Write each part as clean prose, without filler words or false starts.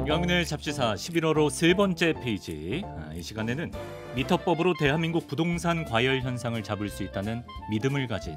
영민의 잡지사 11월호 세 번째 페이지. 이 시간에는 미터법으로 대한민국 부동산 과열 현상을 잡을 수 있다는 믿음을 가진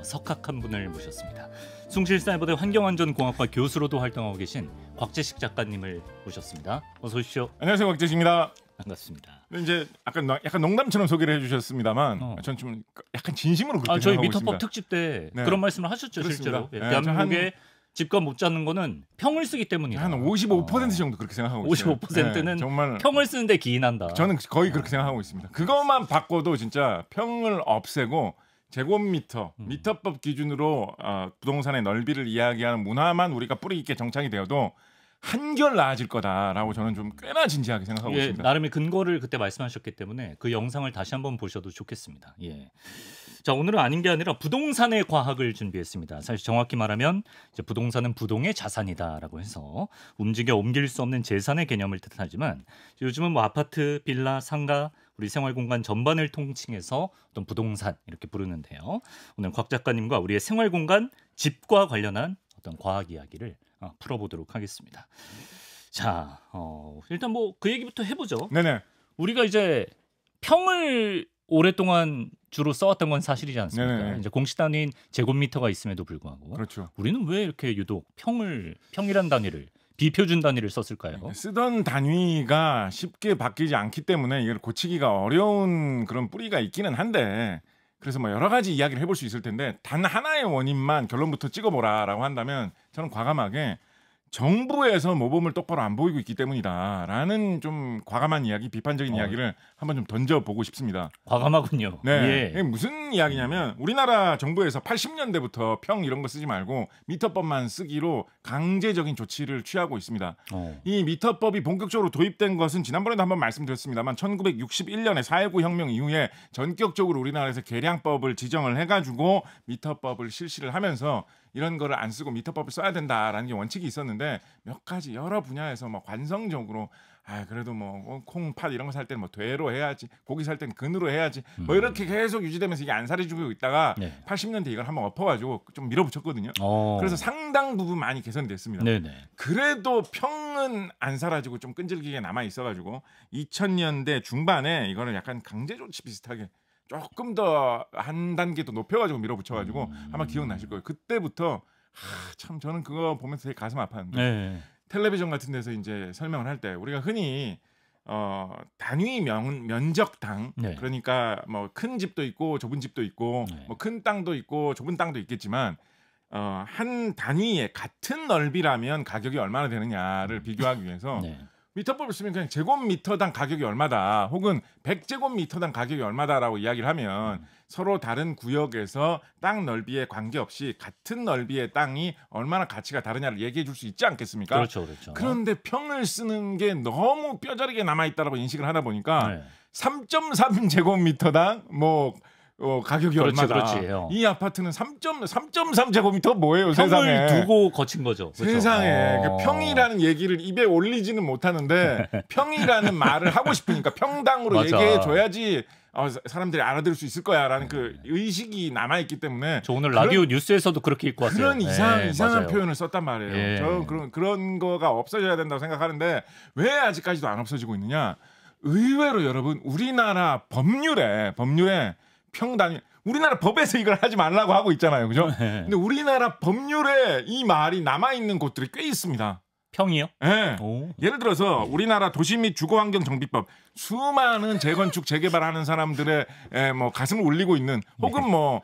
석학한 분을 모셨습니다. 숭실사이버대 환경안전공학과 교수로도 활동하고 계신 곽재식 작가님을 모셨습니다. 어서 오십시오. 안녕하세요, 곽재식입니다. 반갑습니다. 이제 약간 농담처럼 소개를 해주셨습니다만, 전 좀 약간 진심으로 그렇게 저희 생각하고 미터법 있습니다. 특집 때 네. 그런 말씀을 하셨죠. 그렇습니다. 실제로. 네, 대한민국의 집값 못 잡는 거는 평을 쓰기 때문이다. 한 55% 정도 그렇게 생각하고 있어요. 55%는 정말 평을 쓰는데 기인한다. 저는 거의 그렇게 생각하고 있습니다. 그것만 바꿔도 진짜 평을 없애고 제곱미터, 미터법 기준으로 부동산의 넓이를 이야기하는 문화만 우리가 뿌리 있게 정착이 되어도 한결 나아질 거다라고 저는 좀 꽤나 진지하게 생각하고 있습니다. 나름의 근거를 그때 말씀하셨기 때문에 그 영상을 다시 한번 보셔도 좋겠습니다. 예. 자, 오늘은 아닌 게 아니라 부동산의 과학을 준비했습니다. 사실 정확히 말하면 이제 부동산은 부동의 자산이다라고 해서 움직여 옮길 수 없는 재산의 개념을 뜻하지만 요즘은 뭐 아파트, 빌라, 상가, 우리 생활공간 전반을 통칭해서 어떤 부동산 이렇게 부르는데요. 오늘 곽 작가님과 우리의 생활공간, 집과 관련한 어떤 과학 이야기를 풀어보도록 하겠습니다. 자, 일단 뭐 그 얘기부터 해보죠. 네네. 우리가 이제 평을 오랫동안 주로 써왔던 건 사실이지 않습니까? 네네. 이제 공식 단위인 제곱미터가 있음에도 불구하고 그렇죠. 우리는 왜 이렇게 유독 평이란 단위를 비표준 단위를 썼을까요? 쓰던 단위가 쉽게 바뀌지 않기 때문에 이걸 고치기가 어려운 그런 뿌리가 있기는 한데, 그래서 뭐 여러 가지 이야기를 해볼 수 있을 텐데 단 하나의 원인만 결론부터 찍어보라라고 한다면 저는 과감하게 정부에서 모범을 똑바로 안 보이고 있기 때문이다라는 좀 과감한 이야기, 비판적인 이야기를 한번 좀 던져보고 싶습니다. 과감하군요. 네, 예. 이게 무슨 이야기냐면 우리나라 정부에서 80년대부터 평 이런 거 쓰지 말고 미터법만 쓰기로 강제적인 조치를 취하고 있습니다. 이 미터법이 본격적으로 도입된 것은 지난번에도 한번 말씀드렸습니다만 1961년에 4.19 혁명 이후에 전격적으로 우리나라에서 계량법을 지정을 해가지고 미터법을 실시를 하면서 이런 거를 안 쓰고 미터법을 써야 된다라는 게 원칙이 있었는데 몇 가지 여러 분야에서 뭐 관성적으로 그래도 뭐 콩, 팥 이런 거 살 때는 뭐 되로 해야지, 고기 살 때는 근으로 해야지, 뭐 이렇게 계속 유지되면서 이게 안 살해주고 있다가 80년대 이걸 한번 엎어가지고 좀 밀어붙였거든요. 그래서 상당 부분 많이 개선이 됐습니다. 네네. 그래도 평은 안 사라지고 좀 끈질기게 남아 있어가지고 2000년대 중반에 이거를 약간 강제 조치 비슷하게 조금 더 한 단계 더 높여가지고 밀어붙여가지고 아마 기억나실 거예요. 그때부터 참 저는 그거 보면서 되게 가슴 아팠는데 텔레비전 같은 데서 이제 설명을 할 때 우리가 흔히 단위 면적당, 그러니까 뭐 큰 집도 있고 좁은 집도 있고 뭐 큰 땅도 있고 좁은 땅도 있겠지만 한 단위에 같은 넓이라면 가격이 얼마나 되느냐를 비교하기 위해서 미터법을 쓰면 그냥 제곱미터당 가격이 얼마다 혹은 100제곱미터당 가격이 얼마다라고 이야기를 하면 서로 다른 구역에서 땅 넓이에 관계없이 같은 넓이의 땅이 얼마나 가치가 다르냐를 얘기해 줄 수 있지 않겠습니까? 그렇죠. 그런데 평을 쓰는 게 너무 뼈저리게 남아있다라고 인식을 하다 보니까 3.3제곱미터당 뭐 가격이 얼마다. 이 아파트는 3.3제곱미터 뭐예요, 세상에. 평을 두고 거친 거죠. 그렇죠? 세상에. 그 평이라는 얘기를 입에 올리지는 못하는데 평이라는 말을 하고 싶으니까 평당으로 얘기해 줘야지 사람들이 알아들을 수 있을 거야라는 그 의식이 남아있기 때문에. 저 오늘 라디오 뉴스에서도 그렇게 읽고 왔어요. 그런 이상한 표현을 썼단 말이에요. 저는 그런 거가 없어져야 된다고 생각하는데 왜 아직까지도 안 없어지고 있느냐. 의외로 여러분 우리나라 법률에 평단위, 우리나라 법에서 이걸 하지 말라고 하고 있잖아요, 그죠? 근데 우리나라 법률에 이 말이 남아 있는 곳들이 꽤 있습니다. 평이요? 네. 예를 들어서 우리나라 도시 및 주거환경정비법, 수많은 재건축 재개발하는 사람들의 뭐 가슴을 울리고 있는 혹은 뭐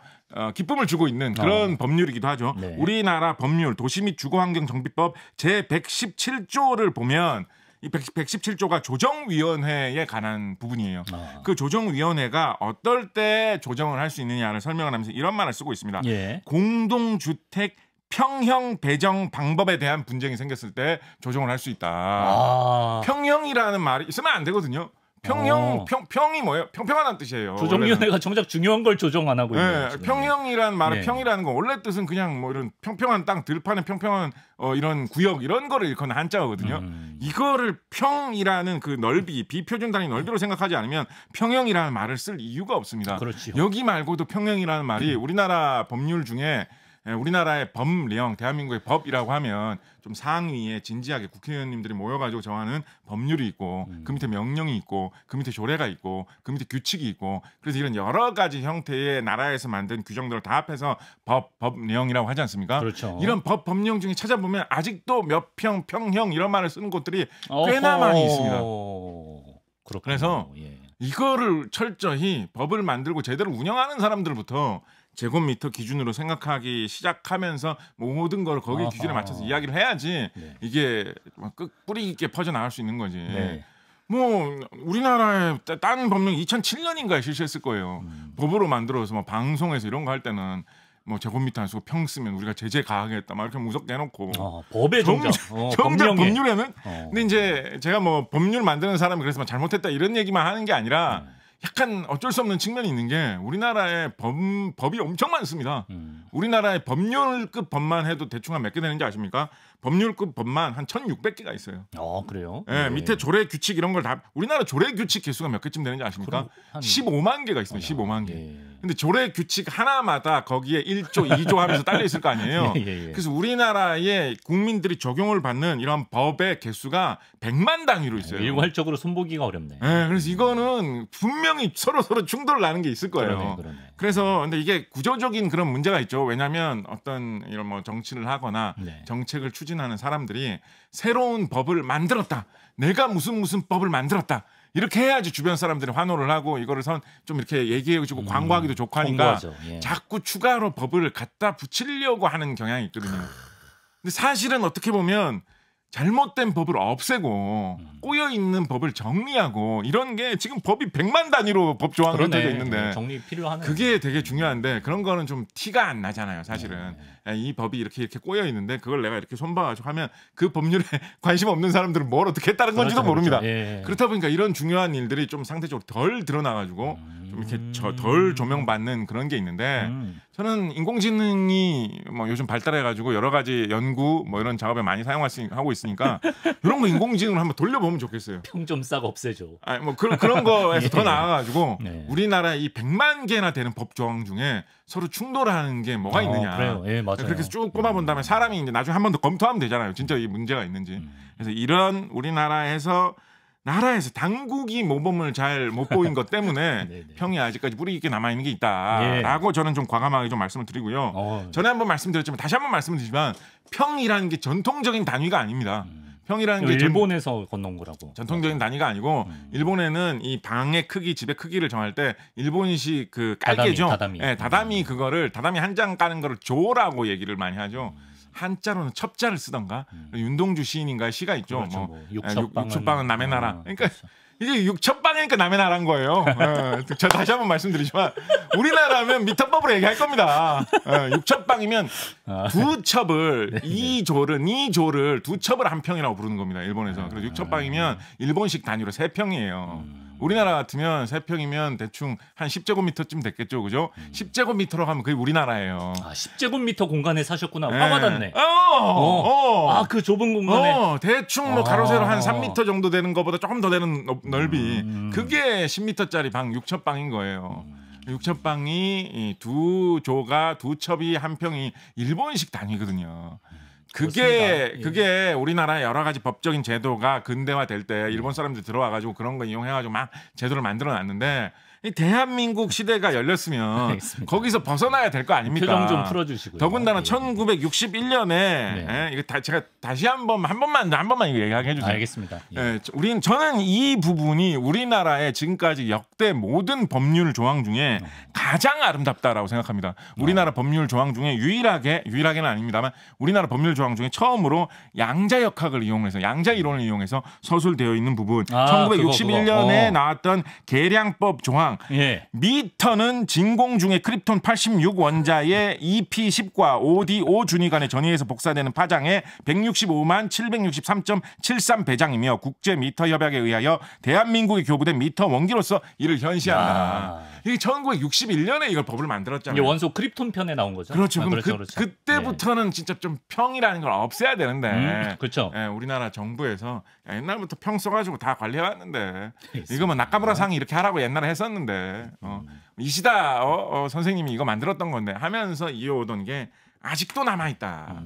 기쁨을 주고 있는 그런 법률이기도 하죠. 우리나라 법률 도시 및 주거환경정비법 제 117조를 보면. 이 117조가 조정위원회에 관한 부분이에요. 그 조정위원회가 어떨 때 조정을 할 수 있느냐를 설명을 하면서 이런 말을 쓰고 있습니다. 공동주택 평형 배정 방법에 대한 분쟁이 생겼을 때 조정을 할 수 있다. 평형이라는 말이 있으면 안 되거든요. 평이 뭐예요? 평평하다는 뜻이에요. 조정위원회가 정작 중요한 걸 조정 안 하고 있는 거죠. 평형이라는 말은 평이라는 건 원래 뜻은 그냥 뭐 이런 평평한 땅, 들판에 평평한 이런 구역 이런 거를 일컫는 한자어거든요. 이거를 평이라는 그 넓이, 비표준 단위 넓이로 생각하지 않으면 평형이라는 말을 쓸 이유가 없습니다. 그렇죠. 여기 말고도 평형이라는 말이 우리나라 법률 중에 우리나라의 법령, 대한민국의 법이라고 하면 좀 상위에 진지하게 국회의원님들이 모여가지고 정하는 법률이 있고 그 밑에 명령이 있고 그 밑에 조례가 있고 그 밑에 규칙이 있고 그래서 이런 여러 가지 형태의 나라에서 만든 규정들을 다 합해서 법령이라고 하지 않습니까? 그렇죠. 이런 법령 중에 찾아보면 아직도 몇 평, 평형 이런 말을 쓰는 곳들이 꽤나 많이 있습니다. 그렇군요. 그래서 예. 이거를 철저히 법을 만들고 제대로 운영하는 사람들부터 제곱미터 기준으로 생각하기 시작하면서 모든 걸 거기에 기준에 맞춰서 이야기를 해야지 네. 이게 뿌리 깊게 퍼져나갈 수 있는 거지. 네. 뭐 우리나라에 딴 법령 2007년인가에 실시했을 거예요. 법으로 만들어서 뭐 방송에서 이런 거 할 때는 뭐 제곱미터 안 쓰고 평 쓰면 우리가 제재 가하겠다 막 이렇게 무섭게 해놓고 법의 정작 법률에는 근데 이제 제가 뭐 법률 만드는 사람이 그래서 막 잘못했다 이런 얘기만 하는 게 아니라 약간 어쩔 수 없는 측면이 있는 게 우리나라에 법이 엄청 많습니다. 우리나라의 법률급 법만 해도 대충 한 몇 개 되는지 아십니까? 법률급 법만 한 1,600개가 있어요. 그래요? 네, 밑에 조례 규칙 이런 걸 다 우리나라 조례 규칙 개수가 몇 개쯤 되는지 아십니까? 15만 개가 있습니다. 15만 개. 근데 조례 규칙 하나마다 거기에 1조, 2조 하면서 딸려 있을 거 아니에요. 그래서 우리나라의 국민들이 적용을 받는 이런 법의 개수가 100만 단위로 있어요. 일괄적으로 손보기가 어렵네. 네, 그래서 이거는 분명히 서로 충돌을 나는 게 있을 거예요. 그러네. 그래서 근데 이게 구조적인 그런 문제가 있죠. 왜냐하면 어떤 이런 뭐 정치를 하거나 정책을 추진하는 사람들이 새로운 법을 만들었다. 내가 무슨 법을 만들었다. 이렇게 해야지 주변 사람들이 환호를 하고 이거를 좀 이렇게 얘기해주고 광고하기도 좋고 하니까 자꾸 추가로 법을 갖다 붙이려고 하는 경향이 있거든요. 근데 사실은 어떻게 보면 잘못된 법을 없애고 꼬여있는 법을 정리하고 이런 게 지금 법이 100만 단위로 법 조항으로 되어 있는데 정리 필요하네. 그게 되게 중요한데 그런 거는 좀 티가 안 나잖아요. 사실은 이 법이 이렇게 꼬여있는데 그걸 내가 이렇게 손봐가지고 하면 그 법률에 관심 없는 사람들은 뭘 어떻게 했다는 건지도 모릅니다. 그렇다 보니까 이런 중요한 일들이 좀 상대적으로 덜 드러나가지고 좀 이렇게 덜 조명받는 그런 게 있는데 저는 인공지능이 뭐 요즘 발달해가지고 여러 가지 연구 뭐 이런 작업에 많이 하고 있으니까 이런 거 인공지능으로 한번 돌려보면 좋겠어요. 평 좀 싹 없애줘. 아니 뭐 그런 거에서 더 나아가지고 우리나라 이 100만 개나 되는 법 조항 중에 서로 충돌하는 게 뭐가 있느냐. 그래요. 맞아요. 그렇게 해서 쭉 뽑아본 다음에 사람이 이제 나중에 한 번 더 검토하면 되잖아요. 진짜 이 문제가 있는지. 그래서 이런 우리나라에서 당국이 모범을 잘 못 보인 것 때문에 평이 아직까지 뿌리 깊게 남아 있는 게 있다라고 저는 좀 과감하게 좀 말씀을 드리고요. 전에 한번 말씀드렸지만 다시 한번 말씀드리지만 평이라는 게 전통적인 단위가 아닙니다. 평이라는 게 일본에서 건너온 거라고. 전통적인 단위가 아니고 일본에는 이 방의 크기, 집의 크기를 정할 때 일본식 그 깔개죠. 다다미 그거를 다다미 한 장 까는 거를 조라고 얘기를 많이 하죠. 한자로는 첩자를 쓰던가 윤동주 시인인가의 시가 있죠. 그렇죠, 육첩방은 남의 나라. 그러니까 이게 육첩방이니까 남의 나라인 거예요. 저 다시 한번 말씀드리지만 우리나라면 미터법으로 얘기할 겁니다. 육첩방이면 두 첩을 니조를 두 첩을 한 평이라고 부르는 겁니다. 일본에서. 그래서 육첩방이면 일본식 단위로 3평이에요. 우리나라 같으면 3평이면 대충 한 10제곱미터쯤 됐겠죠. 그죠? 10제곱미터로 가면 그게 우리나라예요. 10제곱미터 공간에 사셨구나. 화가 났네. 그 좁은 공간에. 대충 뭐 가로세로 한 3m 정도 되는 것보다 조금 더 되는 넓이. 그게 10m짜리 방 6첩방인 거예요. 6첩방이 두 조가 두 첩이 한 평이 일본식 단위거든요. 그게 우리나라의 여러 가지 법적인 제도가 근대화될 때 일본 사람들이 들어와가지고 그런 거 이용해가지고 막 제도를 만들어놨는데 이 대한민국 시대가 열렸으면 알겠습니다. 거기서 벗어나야 될 거 아닙니까? 표정 좀 풀어주시고요. 더군다나 1961년에 이거 제가 다시 한 번만 이거 얘기하게 해주세요. 알겠습니다. 저는 이 부분이 우리나라의 지금까지 역대 모든 법률 조항 중에 가장 아름답다라고 생각합니다. 우리나라 법률 조항 중에 유일하게는 아닙니다만 우리나라 법률 조항 중에 처음으로 양자역학을 이용해서 양자 이론을 이용해서 서술되어 있는 부분. 1961년에 나왔던 계량법 조항. 미터는 진공 중에 크립톤 86 원자의 EP10과 ODO 준위 간의 전위에서 복사되는 파장의 165만 763.73 배장이며 국제 미터 협약에 의하여 대한민국에 교부된 미터 원기로서 이를 현시한다. 이게 1961년에 이걸 법을 만들었잖아요. 이게 원소 크립톤 편에 나온 거죠. 그렇죠. 그럼 그때부터는 진짜 좀 평이라는 걸 없애야 되는데. 그렇죠. 우리나라 정부에서 옛날부터 평 써가지고 다 관리해왔는데 이거 뭐 나카무라 상이 이렇게 하라고 옛날에 했었는데 이시다 선생님이 이거 만들었던 건데 하면서 이어오던 게 아직도 남아 있다.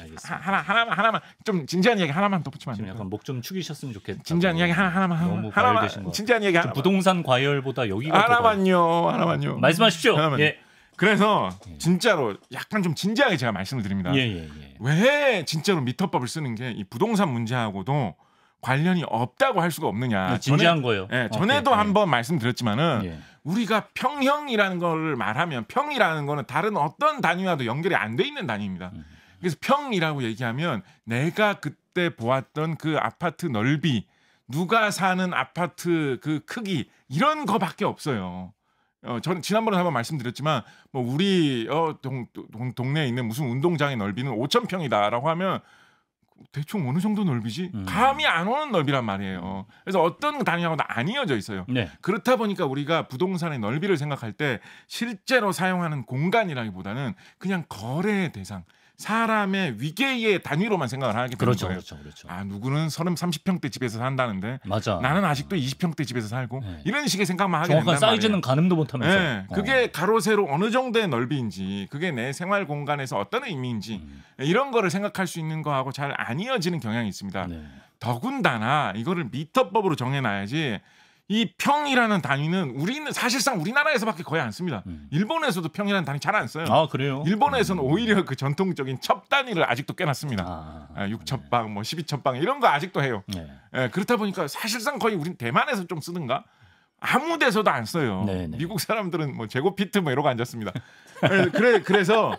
알겠습니다. 하나만 좀 진지한 이야기 하나만 덧붙이면 안 지금 될까요? 약간 목 좀 축이셨으면 좋겠다. 진지한 이야기 너무 과열되신 것 진지한 이야기 같아요. 부동산 과열보다 여기가 하나만요. 말씀하십시오. 하나만요. 예. 그래서 진짜로 약간 좀 진지하게 제가 말씀을 드립니다. 예. 왜 진짜로 미터법을 쓰는 게 이 부동산 문제하고도 관련이 없다고 할 수가 없느냐. 진지한 거예요. 전에도 오케이. 한번 말씀드렸지만은 예. 우리가 평형이라는 걸 말하면 평이라는 거는 다른 어떤 단위와도 연결이 안 돼 있는 단위입니다. 그래서 평이라고 얘기하면 내가 그때 보았던 그 아파트 넓이, 누가 사는 아파트 그 크기 이런 거밖에 없어요. 저는 지난번에 한번 말씀드렸지만 뭐 우리 동네에 있는 무슨 운동장의 넓이는 5,000평이다라고 하면 대충 어느 정도 넓이지? 감이 안 오는 넓이란 말이에요. 그래서 어떤 단위하고도 안 이어져 있어요. 네. 그렇다 보니까 우리가 부동산의 넓이를 생각할 때 실제로 사용하는 공간이라기보다는 그냥 거래의 대상, 사람의 위계의 단위로만 생각을 하게 되는 거예요. 그렇죠. 아, 누구는 30평대 집에서 산다는데 맞아. 나는 아직도 20평대 집에서 살고 네. 이런 식의 생각만 하게 정확한 된단 사이즈는 말이에요. 가늠도 못하면서. 네, 그게 가로 세로 어느 정도의 넓이인지, 그게 내 생활 공간에서 어떤 의미인지 이런 거를 생각할 수 있는 거하고 잘 안 이어지는 경향이 있습니다. 네. 더군다나 이거를 미터법으로 정해놔야지. 이 평이라는 단위는 우리는 사실상 우리나라에서밖에 거의 안 씁니다. 일본에서도 평이라는 단위 잘 안 써요. 아, 그래요? 일본에서는 오히려 그 전통적인 첩 단위를 아직도 깨놨습니다. 6첩방, 뭐 12첩방 이런 거 아직도 해요. 네. 그렇다 보니까 사실상 거의 우리 대만에서 좀 쓰든가 아무 데서도 안 써요. 네네. 미국 사람들은 뭐 제곱피트 뭐 이러고 앉았습니다. 그래서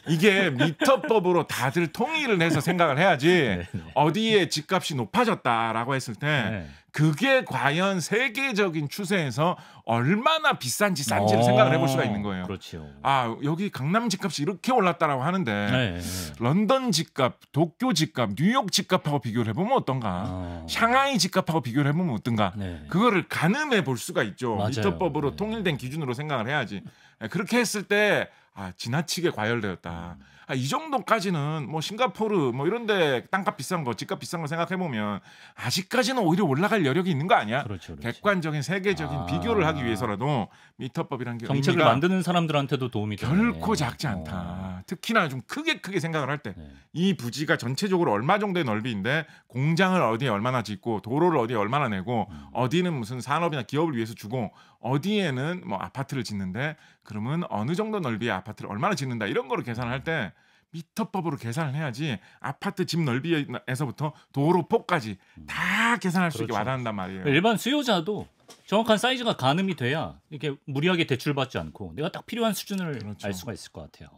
이게 미터법으로 다들 통일을 해서 생각을 해야지 네네. 어디에 집값이 높아졌다라고 했을 때 네. 그게 과연 세계적인 추세에서 얼마나 비싼지 싼지를 생각을 해볼 수가 있는 거예요. 그렇죠. 아, 여기 강남 집값이 이렇게 올랐다라고 하는데 네. 런던 집값, 도쿄 집값, 뉴욕 집값하고 비교를 해보면 어떤가? 샹하이 집값하고 비교를 해보면 어떤가? 네. 그거를 가늠해 볼 수가 있죠. 맞아요. 미터법으로 네. 통일된 기준으로 생각을 해야지. 그렇게 했을 때 지나치게 과열되었다. 이 정도까지는 뭐 싱가포르 뭐 이런데 땅값 비싼 거, 집값 비싼 거 생각해 보면 아직까지는 오히려 올라갈 여력이 있는 거 아니야? 그렇죠. 객관적인 세계적인 비교를 하기 위해서라도 미터법이라는 게 정책을 의미가 만드는 사람들한테도 도움이 되네. 결코 작지 않다. 특히나 좀 크게 생각을 할 때 이 부지가 전체적으로 얼마 정도의 넓이인데 공장을 어디에 얼마나 짓고 도로를 어디에 얼마나 내고 어디는 무슨 산업이나 기업을 위해서 주고 어디에는 뭐 아파트를 짓는데 그러면 어느 정도 넓이의 아파트를 얼마나 짓는다 이런 거를 계산을 할 때 미터법으로 계산을 해야지 아파트 집 넓이에서부터 도로 폭까지 다 계산할 수 있게 그렇죠. 와닿는단 말이에요. 일반 수요자도 정확한 사이즈가 가늠이 돼야 이렇게 무리하게 대출받지 않고 내가 딱 필요한 수준을 그렇죠. 알 수가 있을 것 같아요.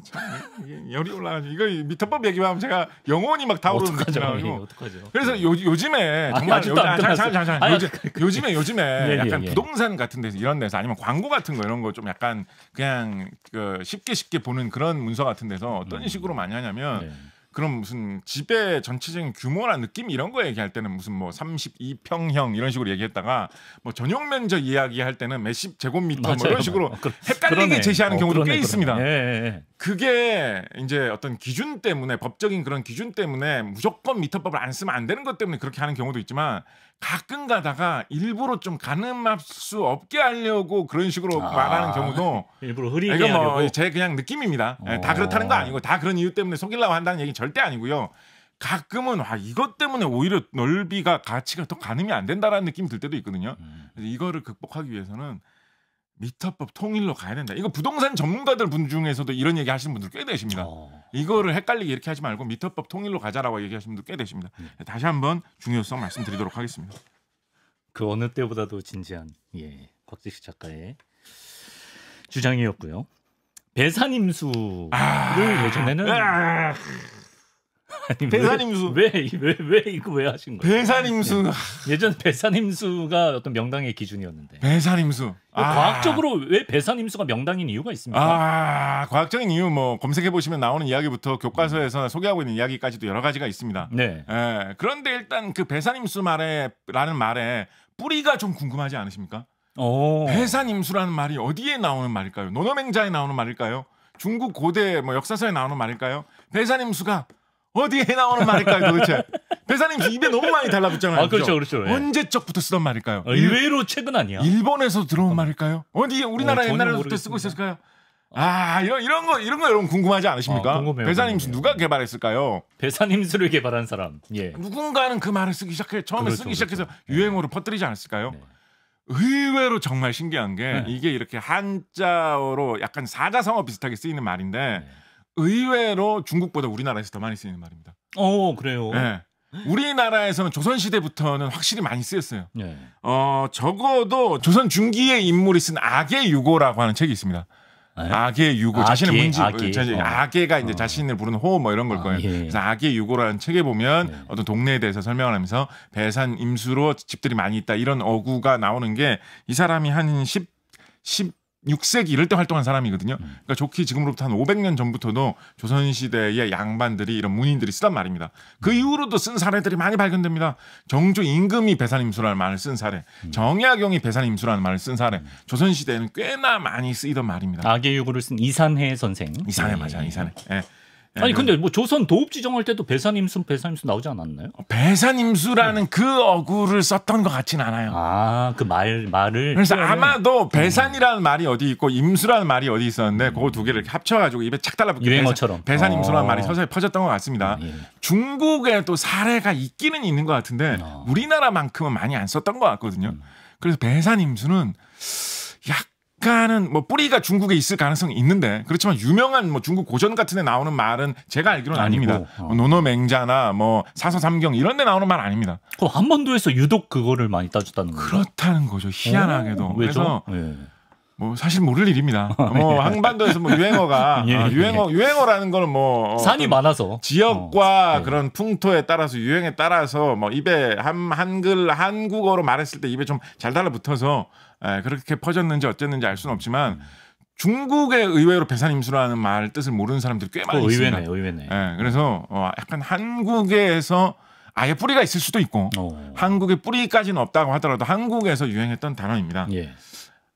참 열이 올라가지고 이거 미터법 얘기하면 제가 영혼이 막 타오르는 느낌이 나가지고. 어떡하죠? 그래서 요즘에 정말 아직도 안 끝났어요. 요즘에 약간 예. 부동산 같은 데서 이런 데서 아니면 광고 같은 거 이런 거 좀 약간 그냥 쉽게 보는 그런 문서 같은 데서 어떤 식으로 많이 하냐면 네. 그럼 무슨 집의 전체적인 규모나 느낌 이런 거 얘기할 때는 무슨 뭐 32평형 이런 식으로 얘기했다가 뭐 전용 면적 이야기할 때는 몇십 제곱미터 뭐 이런 식으로 헷갈리게 그러네. 제시하는 경우도 꽤 그러네. 있습니다. 예. 그게 이제 어떤 기준 때문에 법적인 그런 기준 때문에 무조건 미터법을 안 쓰면 안 되는 것 때문에 그렇게 하는 경우도 있지만 가끔 가다가 일부러 좀 가늠할 수 없게 하려고 그런 식으로 말하는 경우도 일부러 흐리게 이거 하려고. 뭐 제 그냥 느낌입니다. 다 그렇다는 거 아니고 다 그런 이유 때문에 속이려고 한다는 얘기 절대 아니고요. 가끔은 이것 때문에 오히려 넓이가 가치가 더 가늠이 안 된다라는 느낌이 들 때도 있거든요. 그래서 이거를 극복하기 위해서는 미터법 통일로 가야 된다. 이거 부동산 전문가들 분 중에서도 이런 얘기 하시는 분들 꽤 되십니다. 이거를 헷갈리게 이렇게 하지 말고 미터법 통일로 가자라고 얘기하시는 분들 꽤 되십니다. 다시 한번 중요성 말씀드리도록 하겠습니다. 그 어느 때보다도 진지한 곽재식 작가의 주장이었고요. 배산임수를 예전에는 아니, 배산임수. 왜 이거 왜 하신 거예요? 배산임수. 예전 배산임수가 어떤 명당의 기준이었는데. 배산임수. 과학적으로 왜 배산임수가 명당인 이유가 있습니까? 과학적인 이유 뭐 검색해 보시면 나오는 이야기부터 교과서에서 소개하고 있는 이야기까지도 여러 가지가 있습니다. 네. 그런데 일단 그 배산임수 라는 말에 뿌리가 좀 궁금하지 않으십니까? 배산임수라는 말이 어디에 나오는 말일까요? 논어맹자에 나오는 말일까요? 중국 고대 뭐 역사서에 나오는 말일까요? 배산임수가 어디에 나오는 말일까요, 도대체? 배산임수 입에 너무 많이 달라붙잖아요. 그렇죠. 언제적부터 쓰던 말일까요? 의외로 최근 아니야? 일본에서 들어온 말일까요? 어디 우리나라 옛날에부터 쓰고 있었을까요? 이런 거 여러분 궁금하지 않으십니까? 궁금해요, 배산임수 궁금해요. 누가 개발했을까요? 배산임수를 개발한 사람. 예. 누군가는 그 말을 쓰기 시작해 처음에 그렇죠, 쓰기 시작해서 그렇죠. 유행어로 퍼뜨리지 않았을까요? 네. 의외로 정말 신기한 게 네. 이게 이렇게 한자어로 약간 사자성어 비슷하게 쓰이는 말인데 네. 의외로 중국보다 우리나라에서 더 많이 쓰이는 말입니다. 그래요. 네. 우리나라에서는 조선시대부터는 확실히 많이 쓰였어요. 네. 적어도 조선 중기의 인물이 쓴 악의 유고라고 하는 책이 있습니다. 네? 악의 유고, 자신의 문집, 악의. 악의가 이제 자신을 부르는 호흡 뭐 이런 걸 거예요. 예. 그래서 악의 유고라는 책에 보면 네. 어떤 동네에 대해서 설명을 하면서 배산 임수로 집들이 많이 있다 이런 어구가 나오는 게 이 사람이 한 16세기 이럴 때 활동한 사람이거든요. 그러니까 좋게 지금으로부터 한 500년 전부터도 조선시대의 양반들이 이런 문인들이 쓰단 말입니다. 그 이후로도 쓴 사례들이 많이 발견됩니다. 정조 임금이 배산임수라는 말을 쓴 사례, 정약용이 배산임수라는 말을 쓴 사례, 조선시대에는 꽤나 많이 쓰이던 말입니다. 악의 유구를 쓴 이산해 선생. 이산해 예. 맞아, 이산해. 예. 아니 근데 뭐 조선 도읍 지정할 때도 배산임수 나오지 않았나요? 배산임수라는 그 어구를 썼던 것 같진 않아요. 그 말을. 그래서 아마도 배산이라는 말이 어디 있고 임수라는 말이 어디 있었는데 그거 두 개를 이렇게 합쳐가지고 입에 착 달라붙게 유행어처럼. 배산임수라는 말이 서서히 퍼졌던 것 같습니다. 예. 중국에 또 사례가 있기는 있는 것 같은데 우리나라만큼은 많이 안 썼던 것 같거든요. 그래서 배산임수는 약간은 뭐 뿌리가 중국에 있을 가능성이 있는데 그렇지만 유명한 뭐 중국 고전 같은 데 나오는 말은 제가 알기로는 아닙니다. 노노맹자나 뭐 사서삼경 이런 데 나오는 말 아닙니다. 그럼 한반도에서 유독 그거를 많이 따졌다는 거예요? 그렇다는 거죠. 희한하게도. 왜죠? 그래서 뭐 사실 모를 일입니다. 뭐 한반도에서 뭐 유행어가 예. 유행어라는 거는 뭐 산이 많아서 지역과 네. 그런 풍토에 따라서 유행에 따라서 뭐 입에 한국어로 말했을 때 입에 좀 잘 달라붙어서 그렇게 퍼졌는지 어쨌는지 알 수는 없지만 중국의 의외로 배산임수라는 말 뜻을 모르는 사람들이 꽤 많이 있습니다. 의외네. 그래서 약간 한국에서 아예 뿌리가 있을 수도 있고 한국에 뿌리까지는 없다고 하더라도 한국에서 유행했던 단어입니다. 예.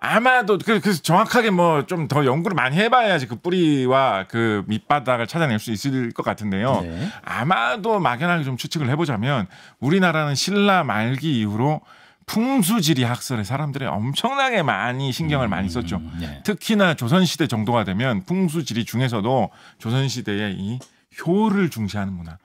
아마도 그래서 정확하게 뭐 좀 더 연구를 많이 해봐야지 그 뿌리와 그 밑바닥을 찾아낼 수 있을 것 같은데요. 네. 아마도 막연하게 좀 추측을 해보자면 우리나라는 신라 말기 이후로 풍수지리 학설에 사람들이 엄청나게 많이 신경을 많이 썼죠. 네. 특히나 조선시대 정도가 되면 풍수지리 중에서도 조선시대의 이 효를 중시하는 문화,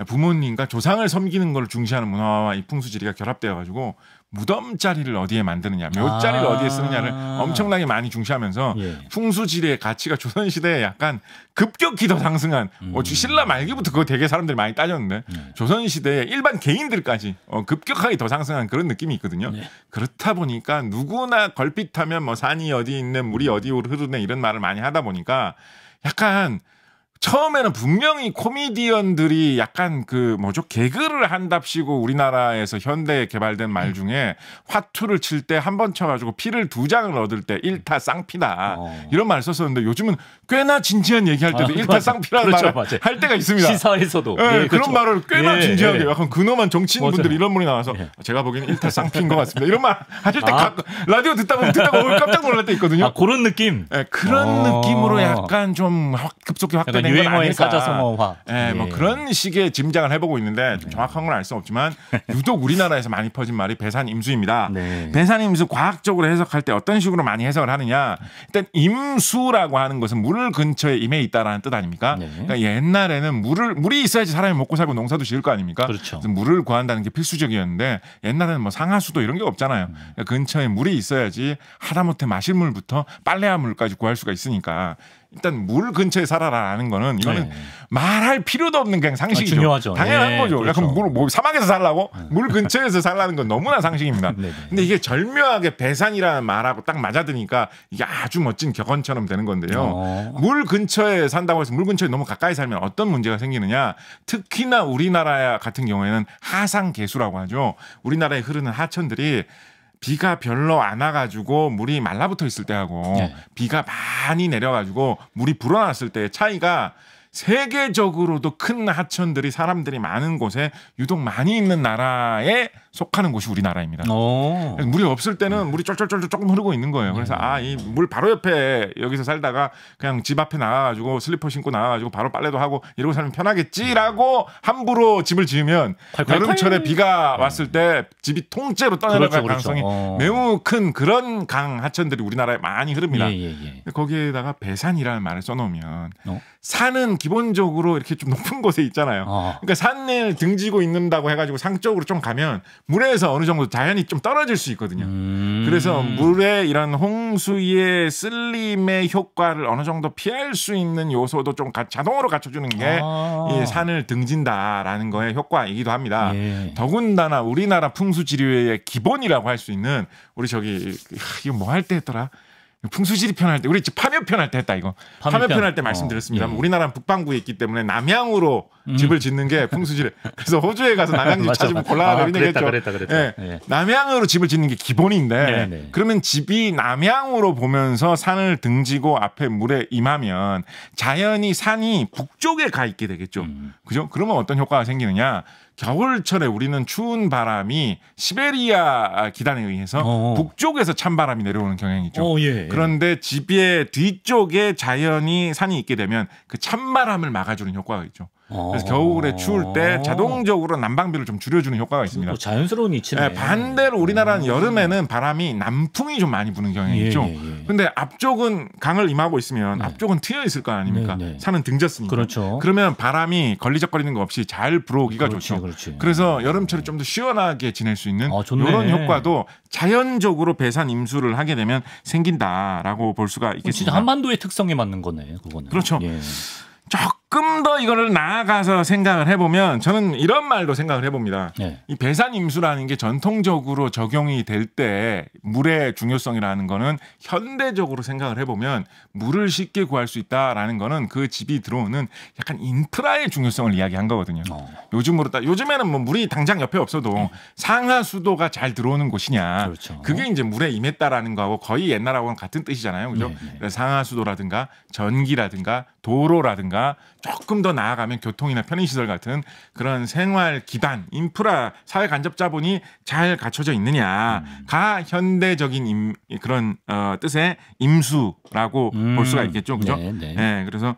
부모님과 조상을 섬기는 걸 중시하는 문화와 이 풍수지리가 결합되어 가지고 무덤 자리를 어디에 만드느냐, 묘 자리를 어디에 쓰느냐를 엄청나게 많이 중시하면서 풍수지리의 가치가 조선시대에 약간 급격히 더 상승한 신라 말기부터 그거 되게 사람들이 많이 따졌는데 조선시대에 일반 개인들까지 급격하게 더 상승한 그런 느낌이 있거든요. 그렇다 보니까 누구나 걸핏하면 뭐 산이 어디 있는 물이 어디로 흐르네 이런 말을 많이 하다 보니까 약간 처음에는 분명히 코미디언들이 약간 그 뭐죠 개그를 한답시고 우리나라에서 현대에 개발된 말 중에 화투를 칠 때 한 번 쳐가지고 피를 2장을 얻을 때 일타 쌍피다 이런 말을 썼었는데 요즘은 꽤나 진지한 얘기할 때도 일타 쌍피라는 그렇죠, 말을 할 때가 있습니다. 시사에서도 그런 그렇죠. 말을 꽤나 진지하게 약간 근엄한 정치인분들 맞아요. 이런 분이 나와서 제가 보기에는 일타 쌍피인 것 같습니다. 이런 말 하실 때 라디오 듣다가 깜짝 놀랄 때 있거든요. 그런 느낌. 그런 느낌으로 약간 좀 급속히 확대된 유행어의 사자성어화. 뭐 그런 식의 짐작을 해보고 있는데 좀 정확한 건 알 수 없지만 유독 우리나라에서 많이 퍼진 말이 배산임수입니다. 배산임수 과학적으로 해석할 때 어떤 식으로 많이 해석을 하느냐. 일단 임수라고 하는 것은 물 근처에 임해 있다라는 뜻 아닙니까? 그러니까 옛날에는 물이 있어야지 사람이 먹고 살고 농사도 지을 거 아닙니까? 그렇죠. 그래서 물을 구한다는 게 필수적이었는데 옛날에는 뭐 상하수도 이런 게 없잖아요. 그러니까 근처에 물이 있어야지 하다못해 마실 물부터 빨래할 물까지 구할 수가 있으니까 일단 물 근처에 살아라라는 거는 이거는 말할 필요도 없는 그냥 상식이죠. 중요하죠. 당연한 거죠. 그렇죠. 약간 뭐 사막에서 살라고? 물 근처에서 살라는 건 너무나 상식입니다. 근데 이게 절묘하게 배산이라는 말하고 딱 맞아드니까 이게 아주 멋진 격언처럼 되는 건데요. 물 근처에 산다고 해서 물 근처에 너무 가까이 살면 어떤 문제가 생기느냐. 특히나 우리나라 같은 경우에는 하상계수라고 하죠. 우리나라에 흐르는 하천들이 비가 별로 안 와가지고 물이 말라붙어 있을 때하고 비가 많이 내려가지고 물이 불어났을 때의 차이가 세계적으로도 큰 하천들이 사람들이 많은 곳에 유독 많이 있는 나라에 속하는 곳이 우리나라입니다. 물이 없을 때는 물이 쫄쫄쫄 조금 흐르고 있는 거예요. 그래서 이 물 바로 옆에 여기서 살다가 그냥 집 앞에 나가가지고 슬리퍼 신고 나가가지고 바로 빨래도 하고 이러고 살면 편하겠지라고 함부로 집을 지으면 여름철에 비가 왔을 때 집이 통째로 떠내려갈 가능성이 매우 큰 그런 강 하천들이 우리나라에 많이 흐릅니다. 거기에다가 배산이라는 말을 써놓으면 산은 기본적으로 이렇게 좀 높은 곳에 있잖아요. 그러니까 산을 등지고 있는다고 해가지고 상 쪽으로 좀 가면 물에서 어느 정도 자연이 좀 떨어질 수 있거든요. 그래서 물에 이런 홍수의 쓸림의 효과를 어느 정도 피할 수 있는 요소도 좀 자동으로 갖춰주는 게 이 산을 등진다라는 거의 효과이기도 합니다. 더군다나 우리나라 풍수지리의 기본이라고 할 수 있는 우리 저기 이거 뭐 할 때 했더라? 풍수지리 편할 때 우리 파묘 편할 때 했다 이거. 파묘 편할 때 말씀드렸습니다. 우리나라는 북반구에 있기 때문에 남향으로 집을 짓는 게 풍수지리. 그래서 호주에 가서 남향집 찾으면 곤란하다 이런 얘기했죠. 남향으로 집을 짓는 게 기본인데 그러면 집이 남향으로 보면서 산을 등지고 앞에 물에 임하면 자연히 산이 북쪽에 가 있게 되겠죠. 그죠? 그러면 어떤 효과가 생기느냐? 겨울철에 우리는 추운 바람이 시베리아 기단에 의해서 북쪽에서 찬바람이 내려오는 경향이 있죠. 그런데 집의 뒤쪽에 자연이 산이 있게 되면 그 찬바람을 막아주는 효과가 있죠. 그래서 겨울에 추울 때 자동적으로 난방비를 좀 줄여주는 효과가 있습니다. 자연스러운 이치네. 반대로 우리나라는 여름에는 바람이 남풍이 좀 많이 부는 경향이 있죠. 그런데 앞쪽은 강을 임하고 있으면 앞쪽은 트여 있을 거 아닙니까? 산은 등졌으니까. 그렇죠. 그러면 바람이 걸리적거리는 거 없이 잘 불어오기가 좋죠. 그래서 여름철에 좀 더 시원하게 지낼 수 있는 이런 효과도 자연적으로 배산 임수를 하게 되면 생긴다라고 볼 수가 있겠습니다. 진짜 한반도의 특성에 맞는 거네, 그거는. 그렇죠. 조금 더 이거를 나아가서 생각을 해보면 저는 이런 말도 생각을 해봅니다. 이 배산 임수라는 게 전통적으로 적용이 될 때 물의 중요성이라는 거는 현대적으로 생각을 해보면 물을 쉽게 구할 수 있다라는 거는 그 집이 들어오는 약간 인프라의 중요성을 이야기한 거거든요. 요즘에는 뭐 물이 당장 옆에 없어도 상하 수도가 잘 들어오는 곳이냐. 그게 이제 물에 임했다라는 거하고 거의 옛날하고는 같은 뜻이잖아요. 그죠? 그래서 상하 수도라든가 전기라든가 도로라든가 조금 더 나아가면 교통이나 편의시설 같은 그런 생활 기반, 인프라, 사회 간접 자본이 잘 갖춰져 있느냐가 현대적인 그런 뜻의 임수라고 볼 수가 있겠죠. 그죠? 그래서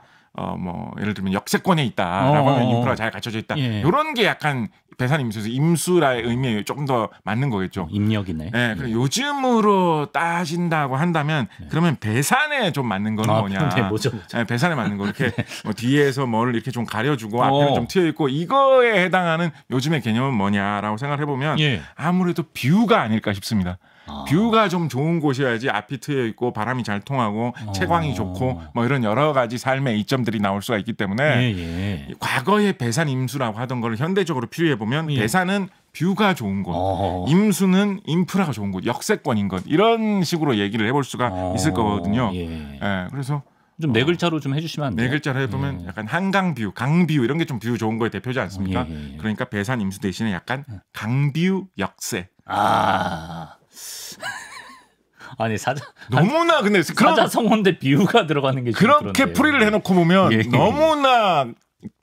뭐 예를 들면 역세권에 있다라고 하면 인프라가 잘 갖춰져 있다. 이런 게 약간 배산 임수에서 임수라의 의미에 조금 더 맞는 거겠죠. 입력이네. 그리고 요즘으로 따진다고 한다면 그러면 배산에 좀 맞는 거는 뭐냐? 배산에 맞는 거 이렇게 뭐 뒤에서 뭘 이렇게 좀 가려주고 앞에는 좀 튀어 있고 이거에 해당하는 요즘의 개념은 뭐냐라고 생각을 해보면 아무래도 뷰가 아닐까 싶습니다. 뷰가 좀 좋은 곳이어야지 앞이 트여 있고 바람이 잘 통하고 채광이 좋고 뭐 이런 여러 가지 삶의 이점들이 나올 수가 있기 때문에 과거의 배산 임수라고 하던 걸 현대적으로 필요해 보면 배산은 뷰가 좋은 곳, 임수는 인프라가 좋은 곳, 역세권인 것 이런 식으로 얘기를 해볼 수가 있을 거거든요. 그래서 좀 네 글자로 좀 해주시면 안 돼요? 네 글자로 해보면 약간 한강뷰, 강뷰 이런 게 좀 뷰 좋은 거에 대표지 않습니까? 그러니까 배산 임수 대신에 약간 강뷰 역세. 아니 너무나 근데 사자성어인데 비유가 들어가는 게 그렇게 풀이를 해놓고 보면 너무나